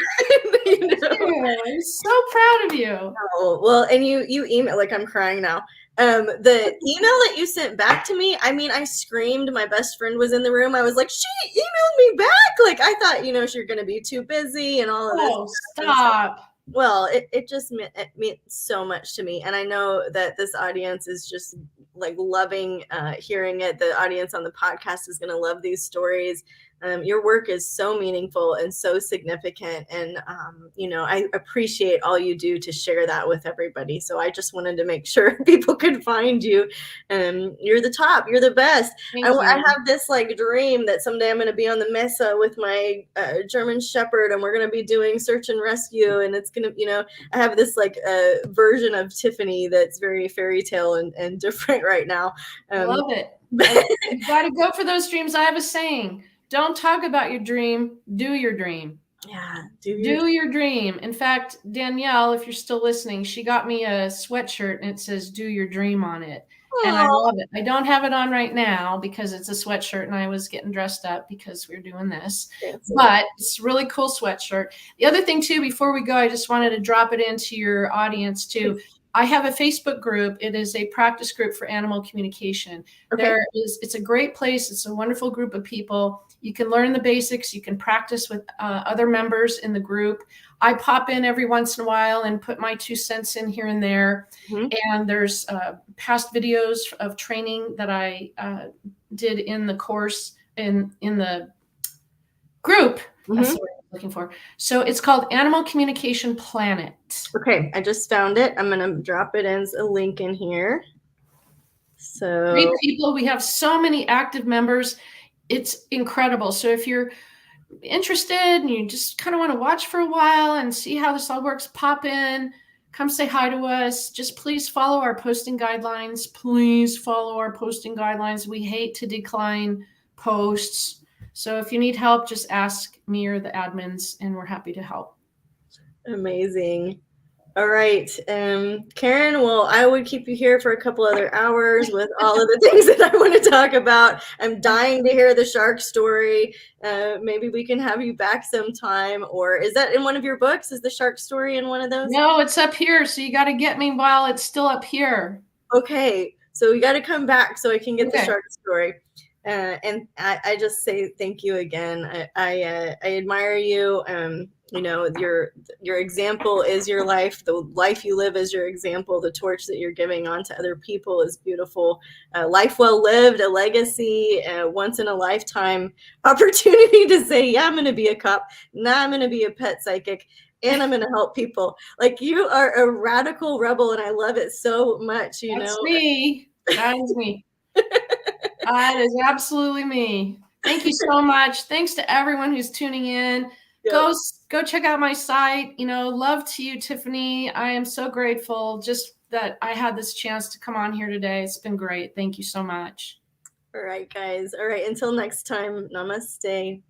I'm so proud of you. Oh, well, and you email, like, I'm crying now. The email that you sent back to me, I mean, I screamed. My best friend was in the room. I was like, she emailed me back. Like, I thought, you're going to be too busy and all of this. Oh, stop. Well, it just meant so much to me. And I know that this audience is just like loving hearing it. The audience on the podcast is going to love these stories. Your work is so meaningful and so significant. And, I appreciate all you do to share that with everybody. So I just wanted to make sure people could find you. You're the top. You're the best. I have this like dream that someday I'm going to be on the mesa with my German Shepherd, and we're going to be doing search and rescue. And it's going to, I have this like version of Tiffany that's very fairy tale and different right now. I love it. You got to go for those dreams. I have a saying. Don't talk about your dream, do your dream. Yeah, do your dream. In fact, Danielle, if you're still listening, she got me a sweatshirt and it says "Do Your Dream" on it. Aww. And I love it. I don't have it on right now because it's a sweatshirt and I was getting dressed up because we're doing this. But it's a really cool sweatshirt. The other thing too, before we go, I just wanted to drop it into your audience too. I have a Facebook group. It is a practice group for animal communication. Okay. It's a great place. It's a wonderful group of people. You can learn the basics. You can practice with other members in the group. I pop in every once in a while and put my 2 cents in here and there. Mm-hmm. And there's past videos of training that I did in the course in the group. Mm-hmm. That's the word I'm looking for. So it's called Animal Communication Planet. Okay, I just found it. I'm going to drop it as a link in here. So great people. We have so many active members. It's incredible. So if you're interested and you just kind of want to watch for a while and see how this all works, pop in, come say hi to us. Just please follow our posting guidelines. Please follow our posting guidelines. We hate to decline posts. So if you need help, just ask me or the admins and we're happy to help. Amazing. All right. Karen, well, I would keep you here for a couple other hours with all of the things that I want to talk about. I'm dying to hear the shark story. Maybe we can have you back sometime. Or is that in one of your books? Is the shark story in one of those? No, it's up here. So you got to get me while it's still up here. Okay. So we got to come back so I can get the Okay. shark story. And I just say thank you again. I admire you. You know, your example is your life. The life you live is your example. The torch that you're giving on to other people is beautiful. Life well lived, a legacy, once in a lifetime opportunity to say, yeah, I'm going to be a cop. Nah, I'm going to be a pet psychic. And I'm going to help people. Like, you are a radical rebel, and I love it so much. You That's know, me. That is me. That is absolutely me. Thank you so much. Thanks to everyone who's tuning in. yep. Go check out my site. Love to you, Tiffany. I am so grateful just that I had this chance to come on here today. It's been great. Thank you so much. All right, guys. All right. Until next time, namaste.